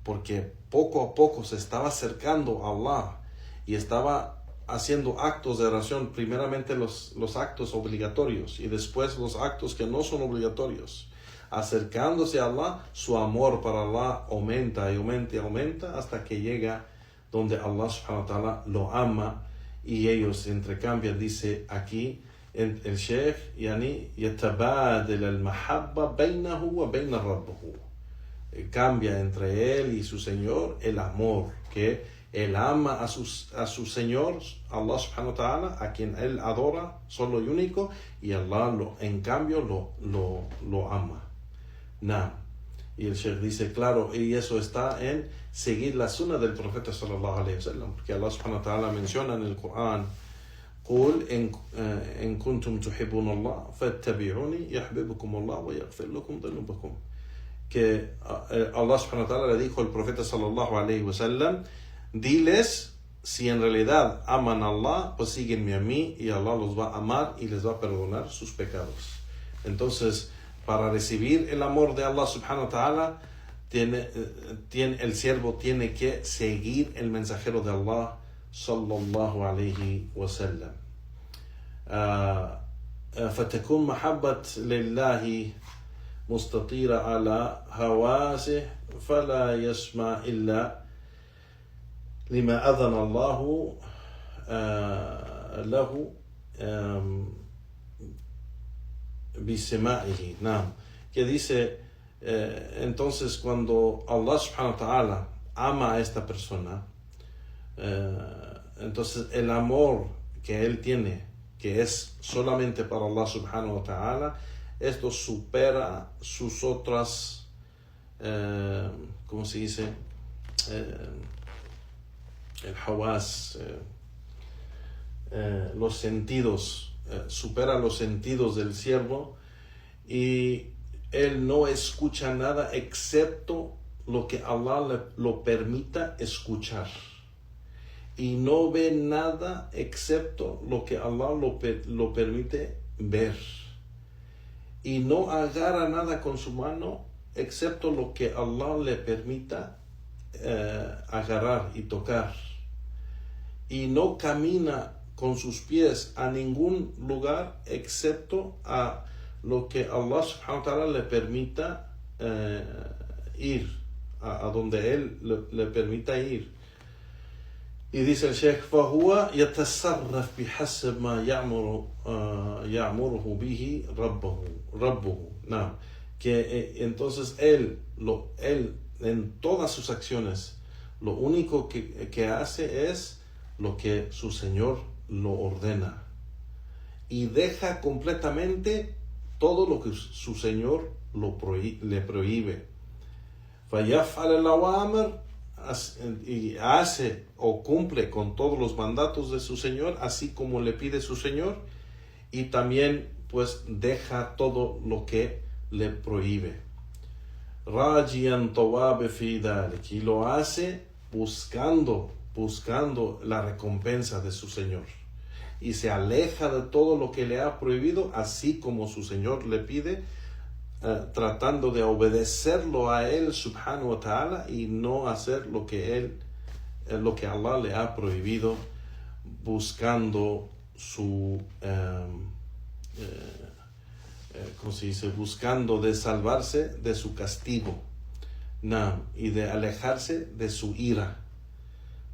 porque poco a poco se estaba acercando a Allah y estaba haciendo actos de oración, primeramente los actos obligatorios y después los actos que no son obligatorios, acercándose a Allah, su amor para Allah aumenta y aumenta y aumenta hasta que llega donde Allah subhanahu wa ta'ala lo ama y ellos se intercambian. Dice aquí el Sheikh, يتبادل المحبة بينه وبين ربه, cambia entre él y su Señor el amor, que él ama a su Señor, Allah subhanahu wa ta'ala, a quien él adora, solo y único, y Allah en cambio lo ama. Y el Sheikh dice, claro, y eso está en seguir la sunna del profeta sallallahu alaihi wasallam, porque Allah subhanahu wa ta'ala menciona en el Corán, قل إن كنتم تحبون الله فاتبعوني يحببكم الله ويغفر لكم ذنوبكم. Que Allah subhanahu wa ta'ala le dijo al profeta sallallahu alaihi wasallam, diles, si en realidad aman a Allah, pues síguenme a mí y Allah los va a amar y les va a perdonar sus pecados. Entonces, para recibir el amor de Allah subhanahu wa ta'ala, el siervo tiene que seguir el mensajero de Allah sallallahu alaihi wasallam. فتكون محبة لله مستطيرة على حواسه فلا يسمع إلا لما أذن الله له بسماعه. Que dice, entonces cuando Allah subhanahu wa ta'ala ama a esta persona, entonces el amor que él tiene, que es solamente para Allah subhanahu wa ta'ala, esto supera sus otras, ¿cómo se dice? El hawas, los sentidos, supera los sentidos del siervo, y él no escucha nada excepto lo que Allah lo permita escuchar, y no ve nada excepto lo que Allah lo permite ver, y no agarra nada con su mano excepto lo que Allah le permita agarrar y tocar, y no camina con sus pies a ningún lugar excepto a lo que Allah subhanahu wa ta'ala le permita ir, a donde él le permita ir. Y dice el Sheikh, فهو يتصرف بحسب ما يأمره به ربه. Que entonces él en todas sus acciones, lo único que hace es lo que su Señor lo ordena, y deja completamente todo lo que su Señor le prohíbe. فيفعل الأوامر, y hace o cumple con todos los mandatos de su Señor, así como le pide su Señor, y también pues deja todo lo que le prohíbe. rajiyan thawab fi dhalik, y lo hace buscando la recompensa de su Señor, y se aleja de todo lo que le ha prohibido, así como su Señor le pide, tratando de obedecerlo a él subhanahu wa ta'ala y no hacer lo que Allah le ha prohibido, buscando su ¿cómo se dice? Buscando de salvarse de su castigo, y de alejarse de su ira,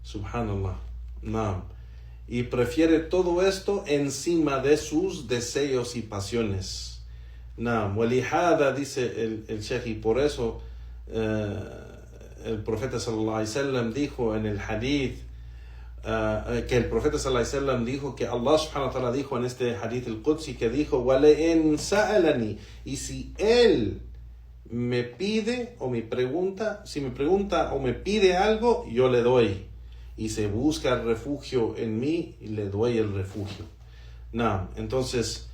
subhanallah, y prefiere todo esto encima de sus deseos y pasiones. Walihada, dice el Sheikh, y por eso el profeta sallallahu alaihi wasallam dijo en el hadith, que el profeta sallallahu alaihi wasallam dijo, que Allah subhanahu wa ta'ala dijo en este hadith al-Qudsi, que dijo, وَلَئِنْ سَأَلَنِي, y si él me pide o me pregunta, si me pregunta o me pide algo, yo le doy, y se busca el refugio en mí, y le doy el refugio. Entonces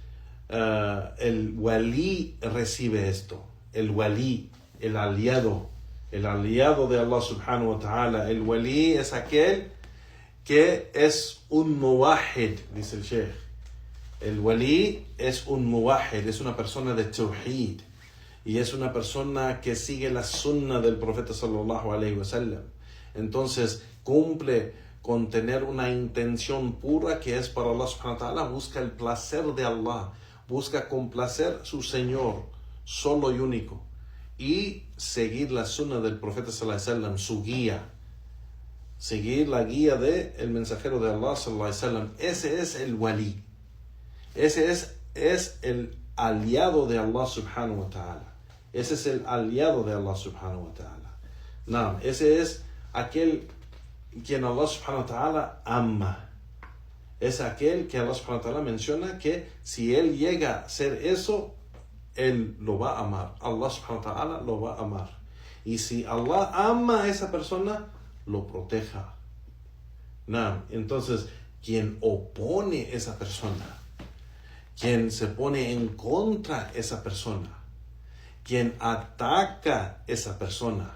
el wali recibe esto, el wali, el aliado de Allah subhanahu wa ta'ala. El wali es aquel que es un muwahid, dice el Sheikh. El wali es un muwahid, es una persona de tawhid, y es una persona que sigue la sunna del profeta sallallahu alaihi wasallam. Entonces cumple con tener una intención pura que es para Allah subhanahu wa ta'ala, busca el placer de Allah, busca complacer su Señor solo y único, y seguir la sunna del profeta sallallahu alaihi wasallam, su guía, seguir la guía del mensajero de Allah sallallahu alaihi wasallam. Ese es el wali, ese es el aliado de Allah subhanahu wa ta'ala, ese es el aliado de Allah subhanahu wa ta'ala. Ese es aquel quien Allah subhanahu wa ta'ala ama. Es aquel que Allah subhanahu wa ta'ala menciona que si él llega a ser eso, él lo va a amar. Allah subhanahu wa ta'ala lo va a amar. Y si Allah ama a esa persona, lo proteja. Entonces, quien opone a esa persona, quien se pone en contra de esa persona, quien ataca a esa persona,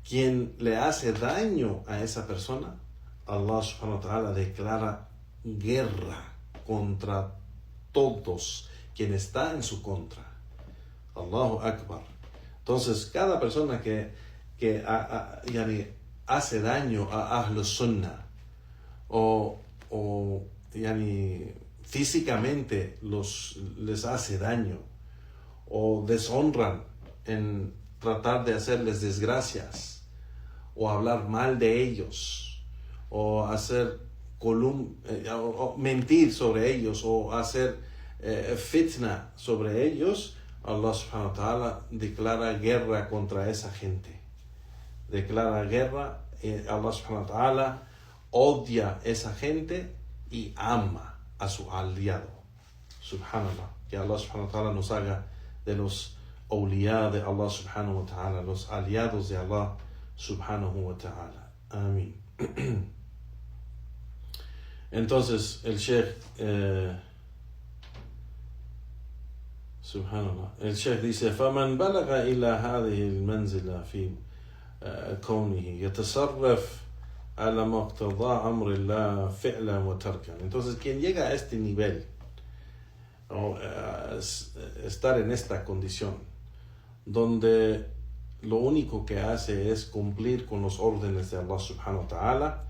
quien le hace daño a esa persona, Allah subhanahu wa ta'ala declara guerra contra todos quien está en su contra. Allahu Akbar. Entonces, cada persona que hace daño a Ahlus Sunnah, o físicamente les hace daño, o deshonran en tratar de hacerles desgracias, o hablar mal de ellos, o hacer o mentir sobre ellos, o hacer fitna sobre ellos, Allah subhanahu wa ta'ala declara guerra contra esa gente. Declara guerra, Allah subhanahu wa ta'ala odia a esa gente y ama a su aliado. Subhanallah. Que Allah subhanahu wa ta'ala nos haga de los awliya de Allah subhanahu wa ta'ala, los aliados de Allah subhanahu wa ta'ala. Amén. Entonces el Sheikh subhanallah, el Sheikh dice: فمن بلغ إلى هذه المنزلة في كونه يتصرف على مقتضى أمر الله فعلا وتركا. Entonces, quien llega a este nivel, o estar en esta condición, donde lo único que hace es cumplir con los órdenes de Allah subhanahu wa ta'ala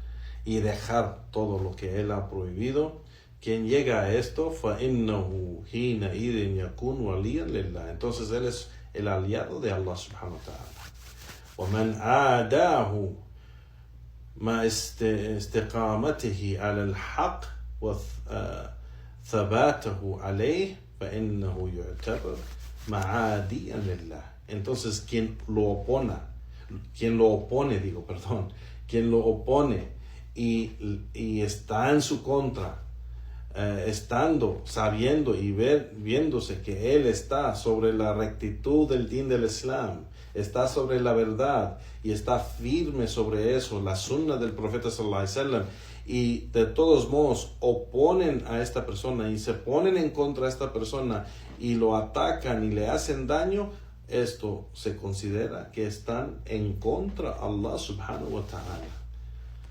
y dejar todo lo que Él ha prohibido, quien llega a esto, فَإِنَّهُ حِينَئِذٍ يَكُونُ وَلِيًّا لِلَّهِ. Entonces Él es el aliado de Allah subhanahu wa ta'ala. وَمَنْ عَادَاهُ مَا اسْتِقَامَتِهِ عَلَى الْحَقِّ وَثَبَاتَهُ عَلَيْهِ فَإِنَّهُ يُعْتَبَرُ مَعَادِيًا لِلَّهِ. Entonces quien lo opone y está en su contra, sabiendo y viéndose que él está sobre la rectitud del din del Islam, está sobre la verdad y está firme sobre eso, la sunna del profeta sallallahu alaihi wasallam, y de todos modos oponen a esta persona y se ponen en contra de esta persona y lo atacan y le hacen daño, esto se considera que están en contra de Allah subhanahu wa ta'ala.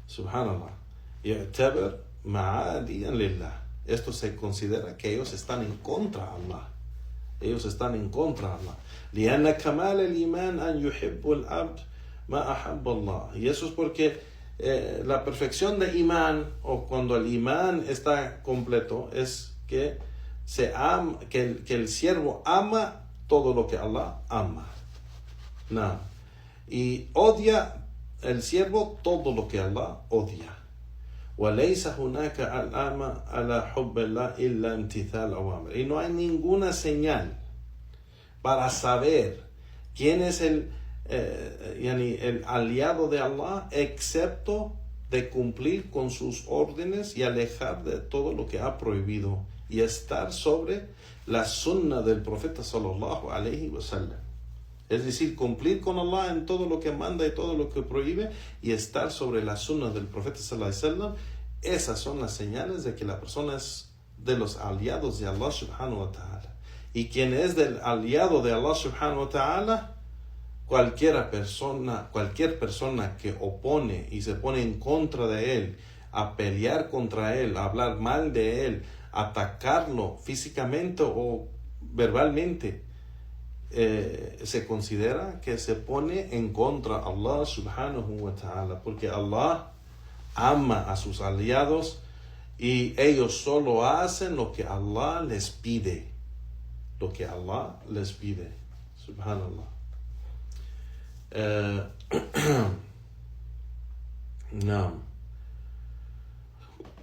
Subhanallah. يعتبر معاديا لله. Esto se considera que ellos están en contra de Allah. Ellos están en contra de Allah. لأن كمال الإيمان أن يحب العبد ما أحب الله. Y eso es porque la perfección de imán, o cuando el imán está completo, es que que el siervo ama todo lo que Allah ama. No. Y odia el siervo todo lo que Allah odia. وَلَيْسَ هُنَاكَ عَلَامَ عَلَى حُبِّ اللَّهِ إِلَّا امْتِثَالُ أَوَامِرِهِ. Y no hay ninguna señal para saber quién es el aliado de Allah, excepto de cumplir con sus órdenes y alejar de todo lo que ha prohibido y estar sobre la sunna del profeta sallallahu alaihi wasallam. Es decir, cumplir con Allah en todo lo que manda y todo lo que prohíbe y estar sobre la sunna del profeta sallallahu alaihi wasallam. Esas son las señales de que la persona es de los aliados de Allah subhanahu wa ta'ala. Y quien es del aliado de Allah subhanahu wa ta'ala, cualquier persona que opone y se pone en contra de él, a pelear contra él, a hablar mal de él, atacarlo físicamente o verbalmente, se considera que se pone en contra de Allah subhanahu wa ta'ala, porque Allah ama a sus aliados y ellos solo hacen lo que Allah les pide. Lo que Allah les pide. Subhanallah. نعم.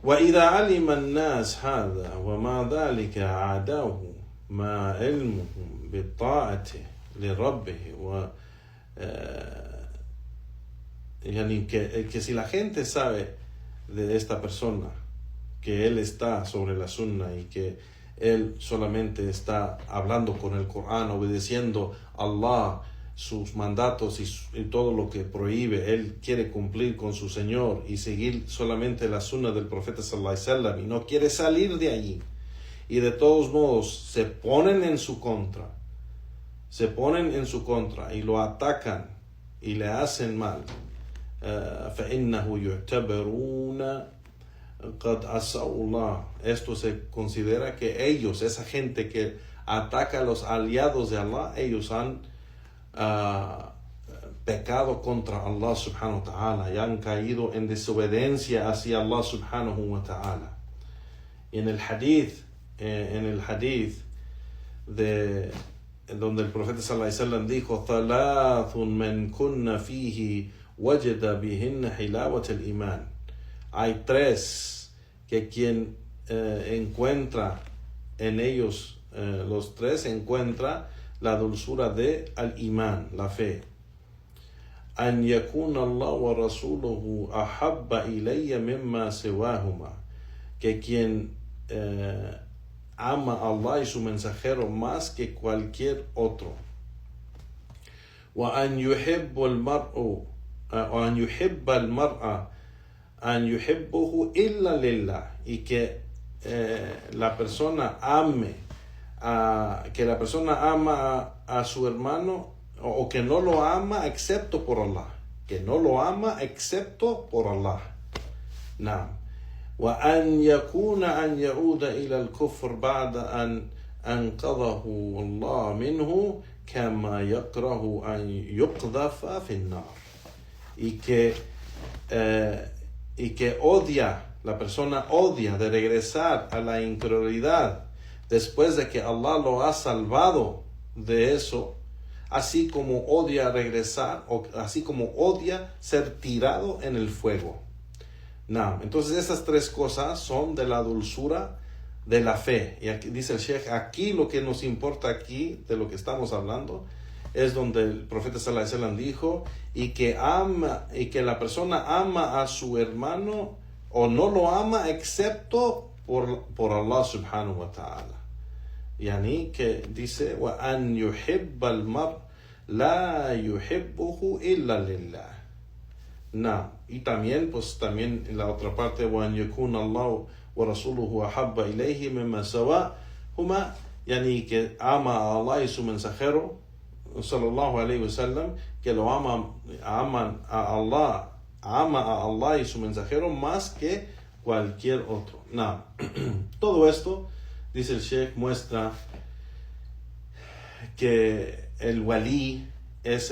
وإذا علم الناس هذا وما ذلك عاداه ما علمهم بطاعته لربه يعني que si la gente sabe de esta persona que él está sobre la sunna y que él solamente está hablando con el Corán, obedeciendo a Allah, sus mandatos y todo lo que prohíbe, él quiere cumplir con su Señor y seguir solamente la sunna del profeta sallallahu alaihi wasallam y no quiere salir de allí, y de todos modos se ponen en su contra y lo atacan y le hacen mal, فإنه يعتبرون قد عصوا الله. Esto se considera que ellos, esa gente que ataca a los aliados de Allah, ellos han pecado contra Allah subhanahu wa ta'ala y han caído en desobediencia hacia Allah subhanahu wa ta'ala. Y en el hadith de donde el profeta sallallahu alaihi wasallam dijo: ثلاث من كن فيه وجد بهن حلاوة الإيمان. Hay tres que quien encuentra en ellos, los tres encuentra la dulzura de al-Iman, la fe. أن يكون الله ورسوله أحب إلي مما سواهما. Que quien ama a Allah y su mensajero más que cualquier otro. وأن يحب المرء وأن يحب المرء أن يحبه إلا لله. Y que la persona ama a su hermano, o que no lo ama excepto por Allah. Que no lo ama excepto por Allah. نعم. وأن يكون أن يعود إلى الكفر بعد أن أنقذه الله منه كما يكره أن يقذف في النار. Y que la persona odia de regresar a la interioridad después de que Allah lo ha salvado de eso, así como odia regresar, o así como odia ser tirado en el fuego. No. Entonces estas tres cosas son de la dulzura de la fe. Y aquí dice el Sheikh, aquí lo que nos importa aquí, de lo que estamos hablando, es donde el profeta sallallahu alaihi wasallam dijo, y que la persona ama a su hermano o no lo ama excepto por Allah subhanahu wa ta'ala. Yani que dice, وَأَنْ يُحِبَّ الْمَرْءَ لَا يُحِبُّهُ إِلَّا لِلَّهِ. No. Y también en la otra parte, وَأَنْ يَكُونَ اللَّهُ وَرَسُولُهُ أَحَبَّ إِلَيْهِ مِمَّا سَوَاهُمَا. Yani que ama a Allah y su mensajero sallallahu alayhi wa sallam, que lo ama a Allah y su mensajero más que cualquier otro. No. Todo esto, dice el Sheikh, muestra que el wali es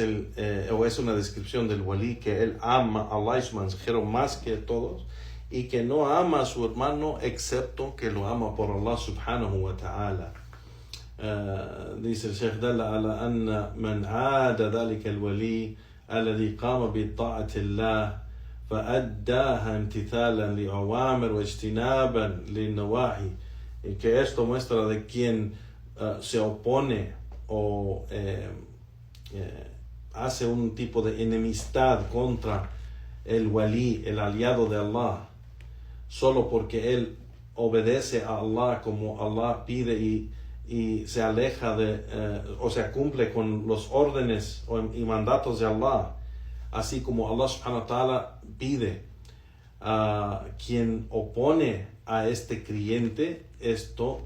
una descripción del wali, que él ama a Allah y su mensajero más que todos, y que no ama a su hermano excepto que lo ama por Allah subhanahu wa ta'ala. Dice el Sheikh, dalla ala anna man aada dhalika al-wali alladhi qama bi ta'ati Allah fa'addaha imtithalan li awamir wa ijtinaban li nawahi, y que esto muestra de quien se opone o hace un tipo de enemistad contra el wali, el aliado de Allah, solo porque él obedece a Allah como Allah pide y se aleja o sea, cumple con los órdenes y mandatos de Allah, así como Allah subhanahu wa ta'ala pide. A quien opone a este creyente, esto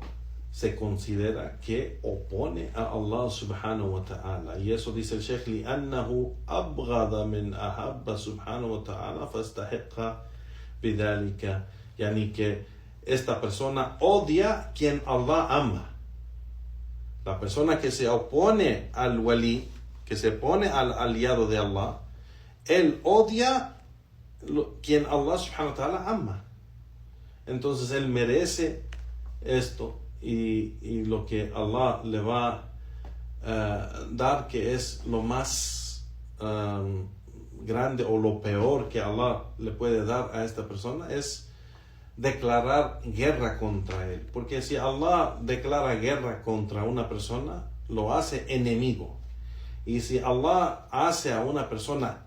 se considera que opone a Allah subhanahu wa ta'ala. Y eso dice el Sheikh, لأنه أبغض من أحب سبحانه وتعالى فاستحق بذلك. Yani que esta persona odia quien Allah ama. La persona que se opone al wali, que se opone al aliado de Allah, él odia quien Allah subhanahu wa ta'ala ama. Entonces él merece esto y lo que Allah le va a dar, que es lo más grande o lo peor que Allah le puede dar a esta persona, es declarar guerra contra él. Porque si Allah declara guerra contra una persona, lo hace enemigo. Y si Allah hace a una persona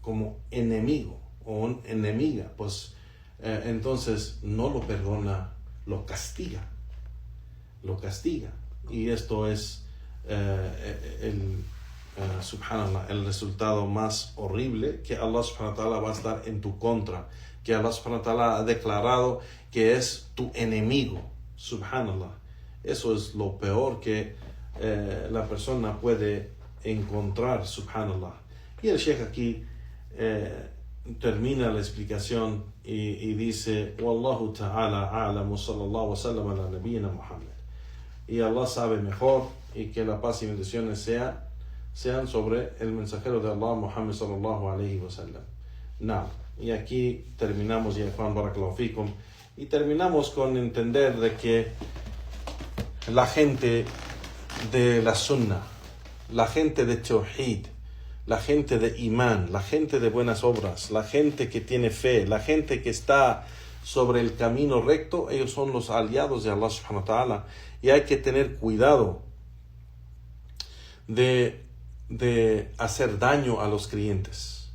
como enemigo o enemiga, pues entonces no lo perdona, lo castiga. Y esto es subhanallah, el resultado más horrible que Allah subhanahu wa ta'ala va a estar en tu contra, que Allah subhanahu wa ta'ala ha declarado que es tu enemigo. Subhanallah, eso es lo peor que la persona puede encontrar. Subhanallah. Y el Sheikh aquí termina la explicación y dice: Wallahu ta'ala a'lamu, sallallahu wa sallam ala nabiyyina Muhammad. Y Allah sabe mejor, y que la paz y bendiciones sean sobre el mensajero de Allah, Muhammad sallallahu alayhi wa sallam. Y aquí terminamos, ya Juan barakallahu fikum, y terminamos con entender de que la gente de la sunnah, la gente de tawhid, la gente de imán, la gente de buenas obras, la gente que tiene fe, la gente que está sobre el camino recto, ellos son los aliados de Allah subhanahu wa ta'ala. Y hay que tener cuidado de hacer daño a los creyentes.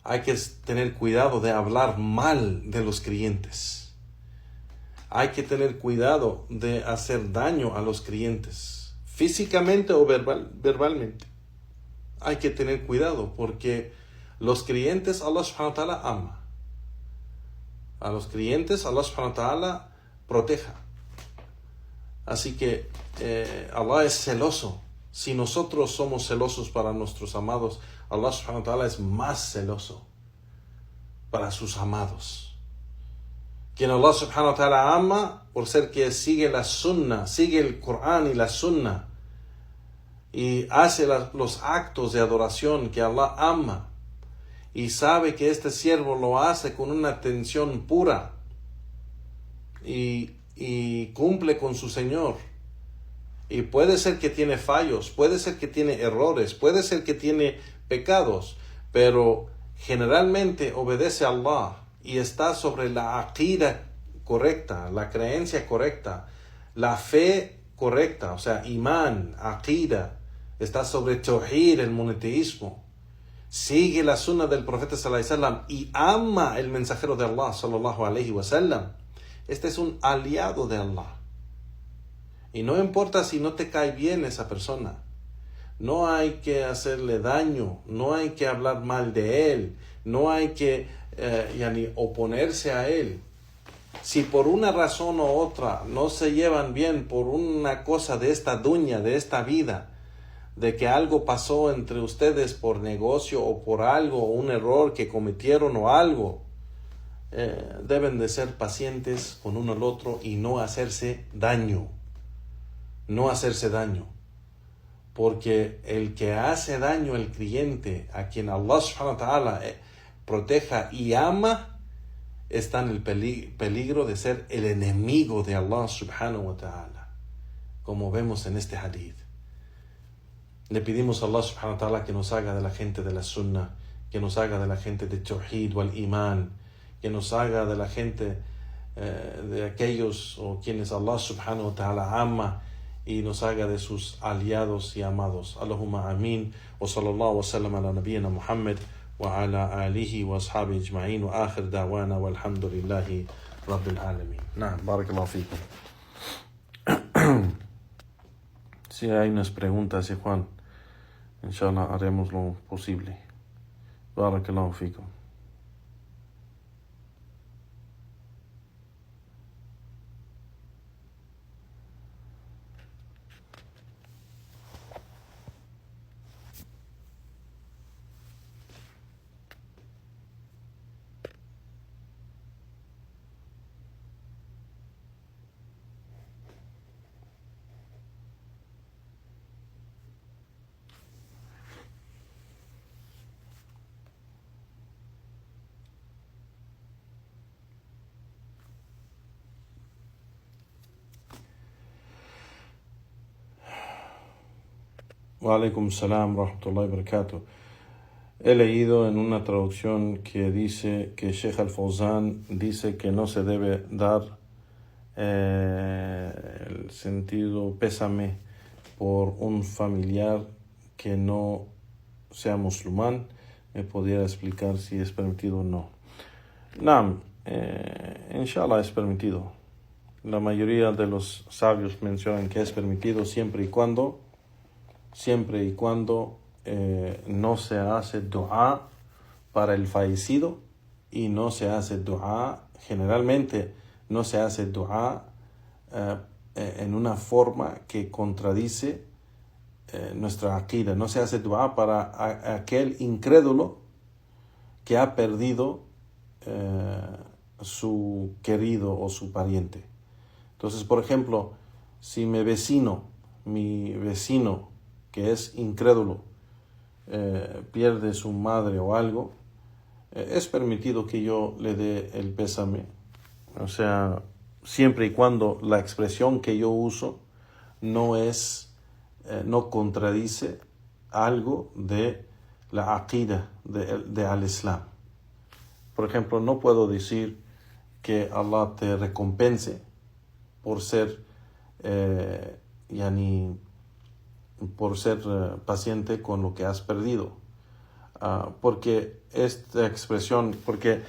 Hay que tener cuidado de hablar mal de los creyentes. Hay que tener cuidado de hacer daño a los creyentes, físicamente o verbalmente. Hay que tener cuidado, porque los creyentes Allah subhanahu wa ta'ala ama. A los creyentes Allah subhanahu wa ta'ala proteja. Así que Allah es celoso. Si nosotros somos celosos para nuestros amados, Allah subhanahu wa ta'ala es más celoso para sus amados. Quien Allah subhanahu wa ta'ala ama, por ser que sigue la sunnah, sigue el Corán y la sunnah, y hace los actos de adoración que Allah ama, y sabe que este siervo lo hace con una atención pura, y cumple con su Señor. Y puede ser que tiene fallos, puede ser que tiene errores, puede ser que tiene pecados, pero generalmente obedece a Allah y está sobre la aqida correcta, la creencia correcta, la fe correcta, o sea, imán, aqida, está sobre tawhid, el monoteísmo, sigue la sunna del profeta sallallahu alaihi wasallam y ama el mensajero de Allah sallallahu alaihi wasallam. Este es un aliado de Allah. Y no importa si no te cae bien esa persona. No hay que hacerle daño, no hay que hablar mal de él, no hay que oponerse a él. Si por una razón u otra no se llevan bien por una cosa de esta dunya, de esta vida, de que algo pasó entre ustedes por negocio o por algo, o un error que cometieron o algo, deben de ser pacientes con uno al otro y no hacerse daño. No hacerse daño. Porque el que hace daño al creyente, a quien Allah subhanahu wa ta'ala proteja y ama, está en el peligro de ser el enemigo de Allah subhanahu wa ta'ala, como vemos en este hadith. Le pedimos a Allah subhanahu wa ta'ala que nos haga de la gente de la sunnah, que nos haga de la gente de tawhid wal iman, que nos haga de la gente de aquellos o quienes Allah subhanahu wa ta'ala ama, y nos haga de sus aliados y amados. Allahumma amin. Wa sallallahu wa sallam ala nabiyyina Muhammad wa ala alihi wa ashabihi ajma'in wa akhir da'wana walhamdulillahi rabbil alamin. Na'am, barakallahu fikum. Si hay unas preguntas, Juan, inshallah haremos lo posible. Barakallahu fikum. Wa alaikum salam rahmatullahi wa barakatuh. He leído en una traducción que dice que Sheikh Al-Fawzan dice que no se debe dar el sentido pésame por un familiar que no sea musulmán. ¿Me pudiera explicar si es permitido o no? Naam, inshallah es permitido. La mayoría de los sabios mencionan que es permitido siempre y cuando no se hace dua para el fallecido, y no se hace dua, generalmente no se hace dua en una forma que contradice nuestra aqida. No se hace dua para aquel incrédulo que ha perdido su querido o su pariente. Entonces, por ejemplo, si mi vecino que es incrédulo pierde su madre o algo, es permitido que yo le dé el pésame. O sea, siempre y cuando la expresión que yo uso no contradice algo de la aqida de al-Islam. Por ejemplo, no puedo decir que Allah te recompense por ser paciente con lo que has perdido, porque esta expresión, porque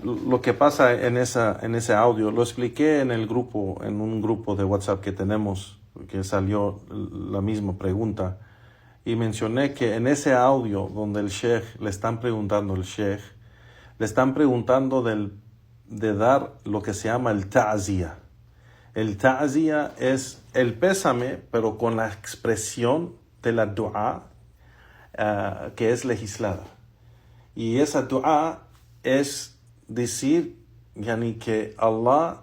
lo que pasa en ese audio lo expliqué en un grupo de WhatsApp que tenemos, que salió la misma pregunta, y mencioné que en ese audio donde le están preguntando de dar lo que se llama el ta'ziya. El ta'ziya es el pésame, pero con la expresión de la dua que es legislada. Y esa dua es decir, que Allah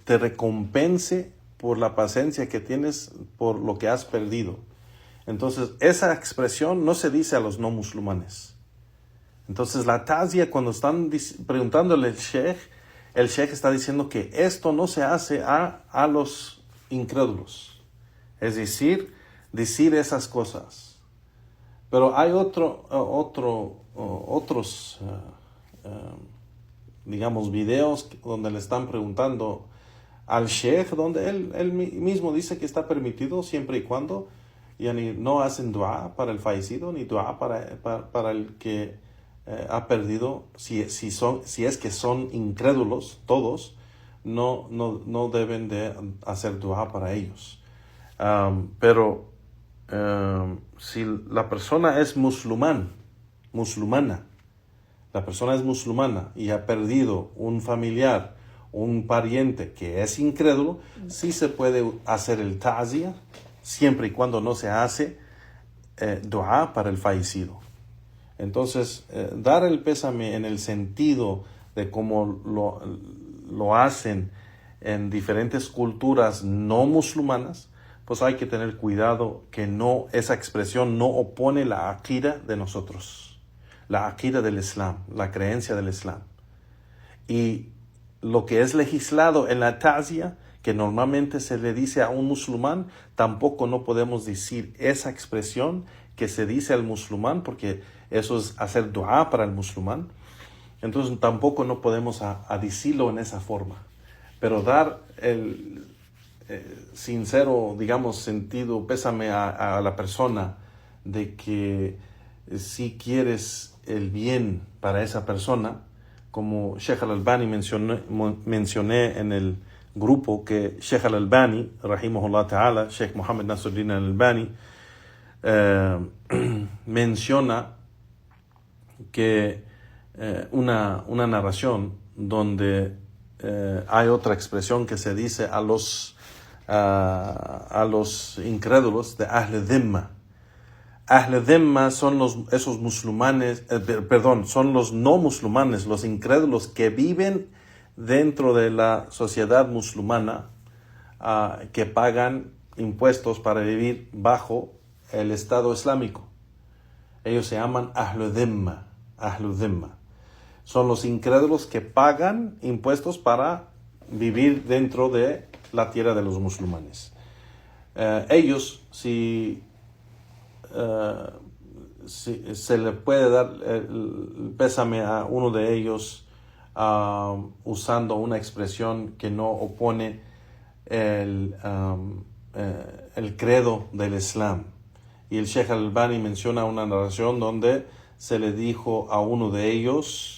te recompense por la paciencia que tienes por lo que has perdido. Entonces, esa expresión no se dice a los no musulmanes. Entonces, la ta'ziya, cuando están preguntándole el sheikh está diciendo que esto no se hace a los incrédulos. Es decir esas cosas. Pero hay otros videos donde le están preguntando al sheikh, donde él mismo dice que está permitido siempre y cuando no hacen dua para el fallecido, ni dua para el que ha perdido. Si es que son incrédulos todos, no deben de hacer dua para ellos. Pero si la persona es musulmana, la persona es musulmana y ha perdido un familiar, un pariente que es incrédulo, sí se puede hacer el ta'ziya, siempre y cuando no se hace dua para el fallecido. Entonces, dar el pésame en el sentido de cómo lo hacen en diferentes culturas no musulmanas, pues hay que tener cuidado que esa expresión no opone la aqida de nosotros, la aqida del Islam, la creencia del Islam. Y lo que es legislado en la ta'ziya, que normalmente se le dice a un musulmán, tampoco no podemos decir esa expresión que se dice al musulmán, porque eso es hacer dua para el musulmán. Entonces tampoco no podemos a decirlo en esa forma. Pero dar el sincero, digamos, sentido, pésame a la persona de que si quieres el bien para esa persona, como Sheikh Al-Albani mencioné en el grupo, que Sheikh Al-Albani, rahimahullah ta'ala, Sheikh Muhammad Nasruddin Al-Albani, menciona que una narración donde hay otra expresión que se dice a los incrédulos de Ahl Dhimma. Ahl Dhimma son esos musulmanes, son los no musulmanes, los incrédulos que viven dentro de la sociedad musulmana, que pagan impuestos para vivir bajo el Estado Islámico. Ellos se llaman Ahl Dhimma. Son los incrédulos que pagan impuestos para vivir dentro de la tierra de los musulmanes. Ellos, si se le puede dar el pésame a uno de ellos usando una expresión que no opone el credo del Islam. Y el Sheikh Al-Albani menciona una narración donde se le dijo a uno de ellos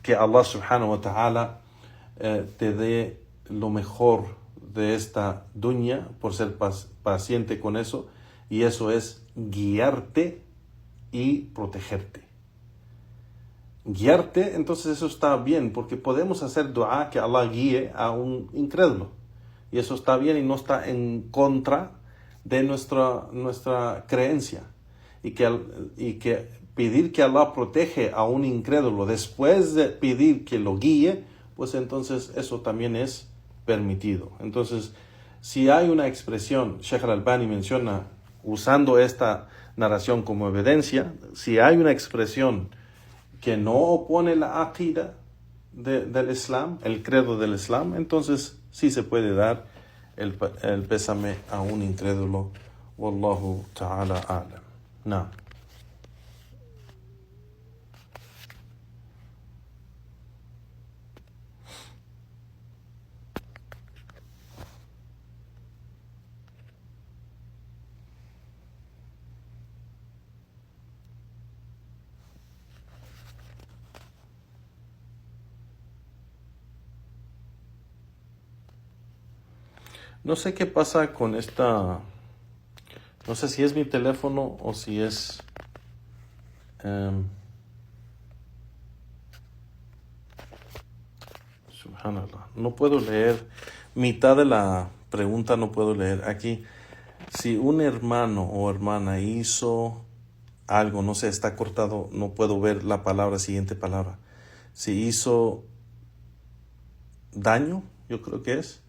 que Allah subhanahu wa ta'ala te dé lo mejor de esta dunya por ser paciente con eso, y eso es guiarte y protegerte. Guiarte, entonces eso está bien, porque podemos hacer dua que Allah guíe a un incrédulo, y eso está bien y no está en contra de nuestra creencia, y que pedir que Allah protege a un incrédulo después de pedir que lo guíe, pues entonces eso también es permitido. Entonces, si hay una expresión, Sheikh Al-Albani menciona, usando esta narración como evidencia, si hay una expresión que no opone la aqida del Islam, el credo del Islam, entonces sí se puede dar el pésame a un incrédulo. Wallahu ta'ala a'lam. No. No sé qué pasa con esta. No sé si es mi teléfono o si es. Subhanallah. No puedo leer. Mitad de la pregunta no puedo leer. Aquí. Si un hermano o hermana hizo algo, no sé, está cortado, no puedo ver la siguiente palabra. Si hizo daño, yo creo que es.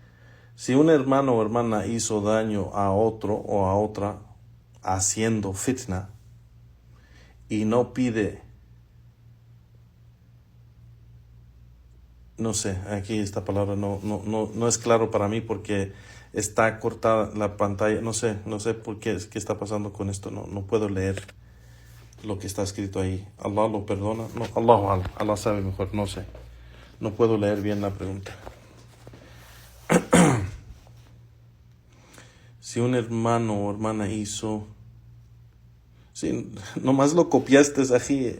Si un hermano o hermana hizo daño a otro o a otra haciendo fitna y no pide, no sé, aquí esta palabra no es claro para mí porque está cortada la pantalla, no sé por qué está pasando con esto, no puedo leer lo que está escrito ahí. Allah lo perdona, no, Allah sabe mejor, no sé, no puedo leer bien la pregunta. Si un hermano o hermana hizo... Sí, nomás lo copiaste aquí.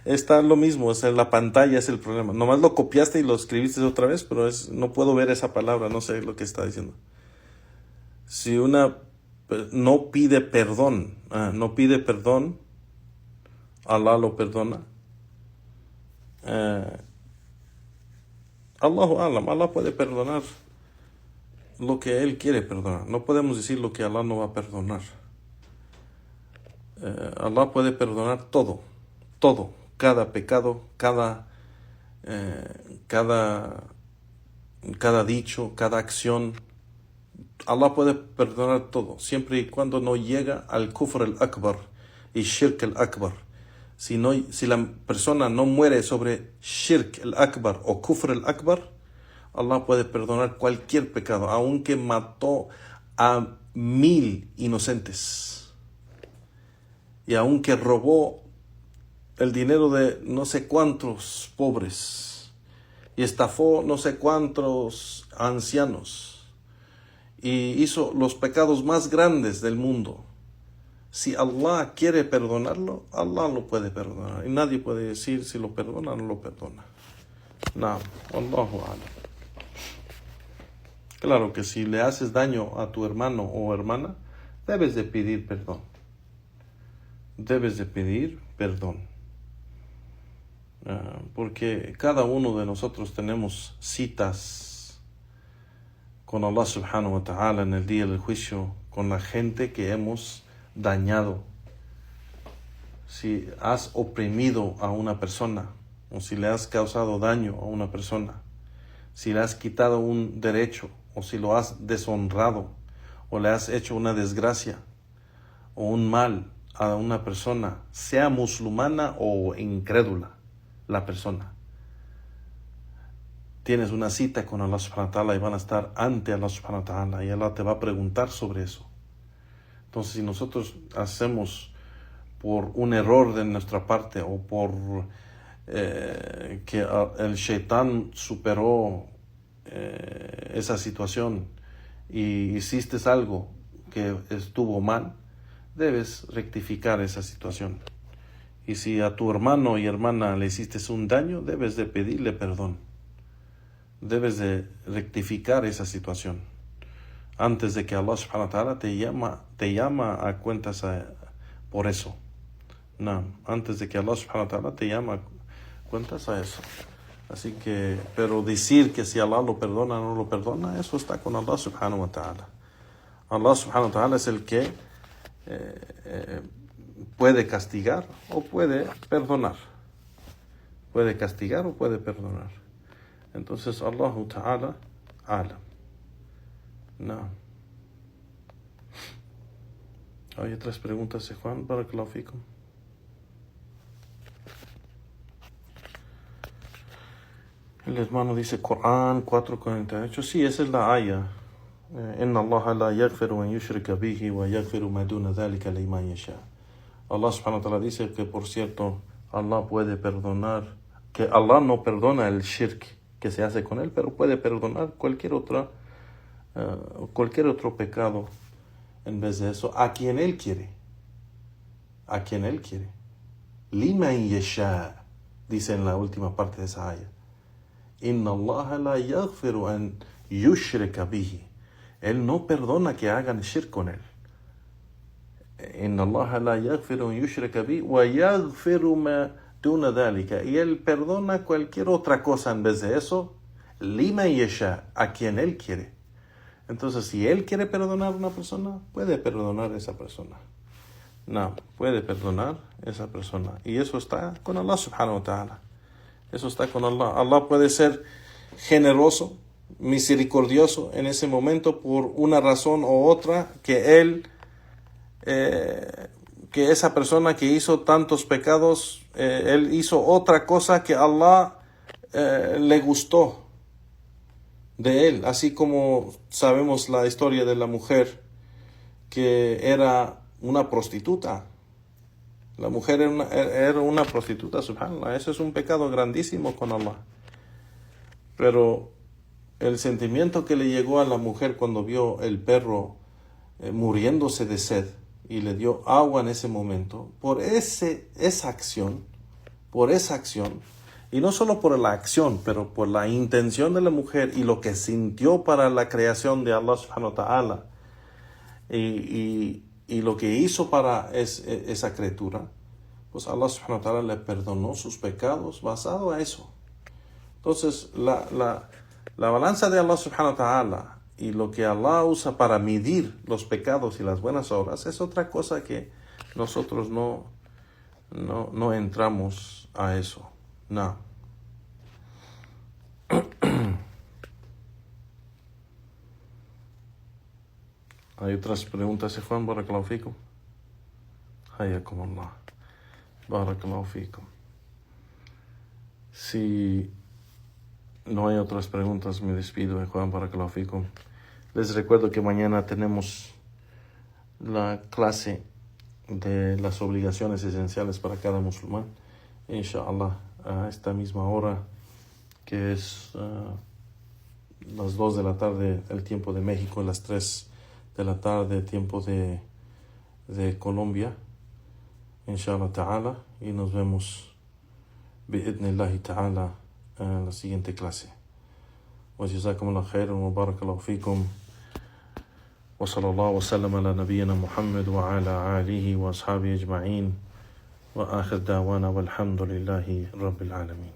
Está lo mismo, la pantalla es el problema. Nomás lo copiaste y lo escribiste otra vez, pero no puedo ver esa palabra, no sé lo que está diciendo. Si una no pide perdón, Allah lo perdona. Allahu alam, Allah puede perdonar lo que Él quiere perdonar. No podemos decir lo que Allah no va a perdonar. Allah puede perdonar todo, cada pecado, cada dicho, cada acción. Allah puede perdonar todo, siempre y cuando no llega al kufr al-akbar y shirk al-akbar. Si la persona no muere sobre shirk al-akbar o kufr al-akbar, Allah puede perdonar cualquier pecado, aunque mató a 1000 inocentes y aunque robó el dinero de no sé cuántos pobres y estafó no sé cuántos ancianos y hizo los pecados más grandes del mundo. Si Allah quiere perdonarlo, Allah lo puede perdonar. Y nadie puede decir si lo perdona o no lo perdona. No, Allahu a'lam. Claro que si le haces daño a tu hermano o hermana, debes de pedir perdón. Debes de pedir perdón. Porque cada uno de nosotros tenemos citas con Allah subhanahu wa ta'ala en el día del juicio, con la gente que hemos dañado. Si has oprimido a una persona, o si le has causado daño a una persona, si le has quitado un derecho, o si lo has deshonrado, o le has hecho una desgracia, o un mal a una persona, sea musulmana o incrédula la persona, tienes una cita con Allah subhanahu wa ta'ala y van a estar ante Allah subhanahu wa ta'ala y Allah te va a preguntar sobre eso. Entonces, si nosotros hacemos por un error de nuestra parte o por que el shaitán superó esa situación y hiciste algo que estuvo mal, debes rectificar esa situación. Y si a tu hermano y hermana le hiciste un daño, debes de pedirle perdón. Debes de rectificar esa situación antes de que Allah subhanahu wa ta'ala te llama a cuentas por eso. No, antes de que Allah subhanahu wa ta'ala te llama a cuentas a eso. Así que, pero decir que si Allah lo perdona o no lo perdona, eso está con Allah subhanahu wa ta'ala. Allah subhanahu wa ta'ala es el que puede castigar o puede perdonar. Puede castigar o puede perdonar. Entonces, Allah ta'ala alam. No. Hay otras preguntas, Juan, barakallahu fikum. El hermano dice Corán 4:48. Sí, esa es la aya. Inna Allah la yaghfiru an yushrika bihi wa yaghfiru ma duna dhalika liman yasha. Allah subhanahu wa ta'ala dice que, por cierto, Allah puede perdonar, que Allah no perdona el shirk que se hace con él, pero puede perdonar cualquier otro pecado en vez de eso, a quien él quiere. A quien él quiere. Liman yasha, dice en la última parte de esa aya. Inna Allah la yaghfiru an yushrika bihi. Él no perdona que hagan shirk con él. Inna Allah la yaghfiru an yushrika bihi wa yaghfiru ma duna dhalika. Y él perdona cualquier otra cosa en vez de eso. Liman yasha, a quien él quiere. Entonces, si él quiere perdonar a una persona, puede perdonar a esa persona. No, puede perdonar a esa persona. Y eso está con Allah subhanahu wa ta'ala. Eso está con Allah. Allah puede ser generoso, misericordioso en ese momento por una razón u otra, que esa persona que hizo tantos pecados, él hizo otra cosa que Allah le gustó de él. Así como sabemos la historia de la mujer que era una prostituta. La mujer era una prostituta, subhanallah. Eso es un pecado grandísimo con Allah. Pero el sentimiento que le llegó a la mujer cuando vio el perro muriéndose de sed y le dio agua en ese momento, por esa acción, y no solo por la acción, pero por la intención de la mujer y lo que sintió para la creación de Allah subhanahu wa ta'ala, y lo que hizo para esa criatura, pues Allah subhanahu wa ta'ala le perdonó sus pecados basado a eso. Entonces, la balanza de Allah subhanahu wa ta'ala y lo que Allah usa para medir los pecados y las buenas obras es otra cosa que nosotros no entramos a eso. No. ¿Hay otras preguntas, Juan? Barakallahu fikum. Hayakum Allah. Barakallahu fikum. Si no hay otras preguntas, me despido, Juan. Barakallahu fikum. Les recuerdo que mañana tenemos la clase de las obligaciones esenciales para cada musulmán. Inshallah, a esta misma hora, que es las 2 de la tarde, el tiempo de México, las 3 de la tarde, tiempo de Colombia, inshallah ta'ala, y nos vemos bi'idnillahi ta'ala en la siguiente clase. Wa jazakumullahu khairan wa barakallahu fikum wa sallallahu wa sallam ala nabiyyina Muhammad wa ala alihi wa ashabihi ajma'in wa akhir da'wana walhamdulillahi rabbil alamin.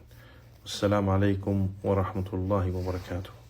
Assalamu alaikum wa rahmatullahi wa barakatuh.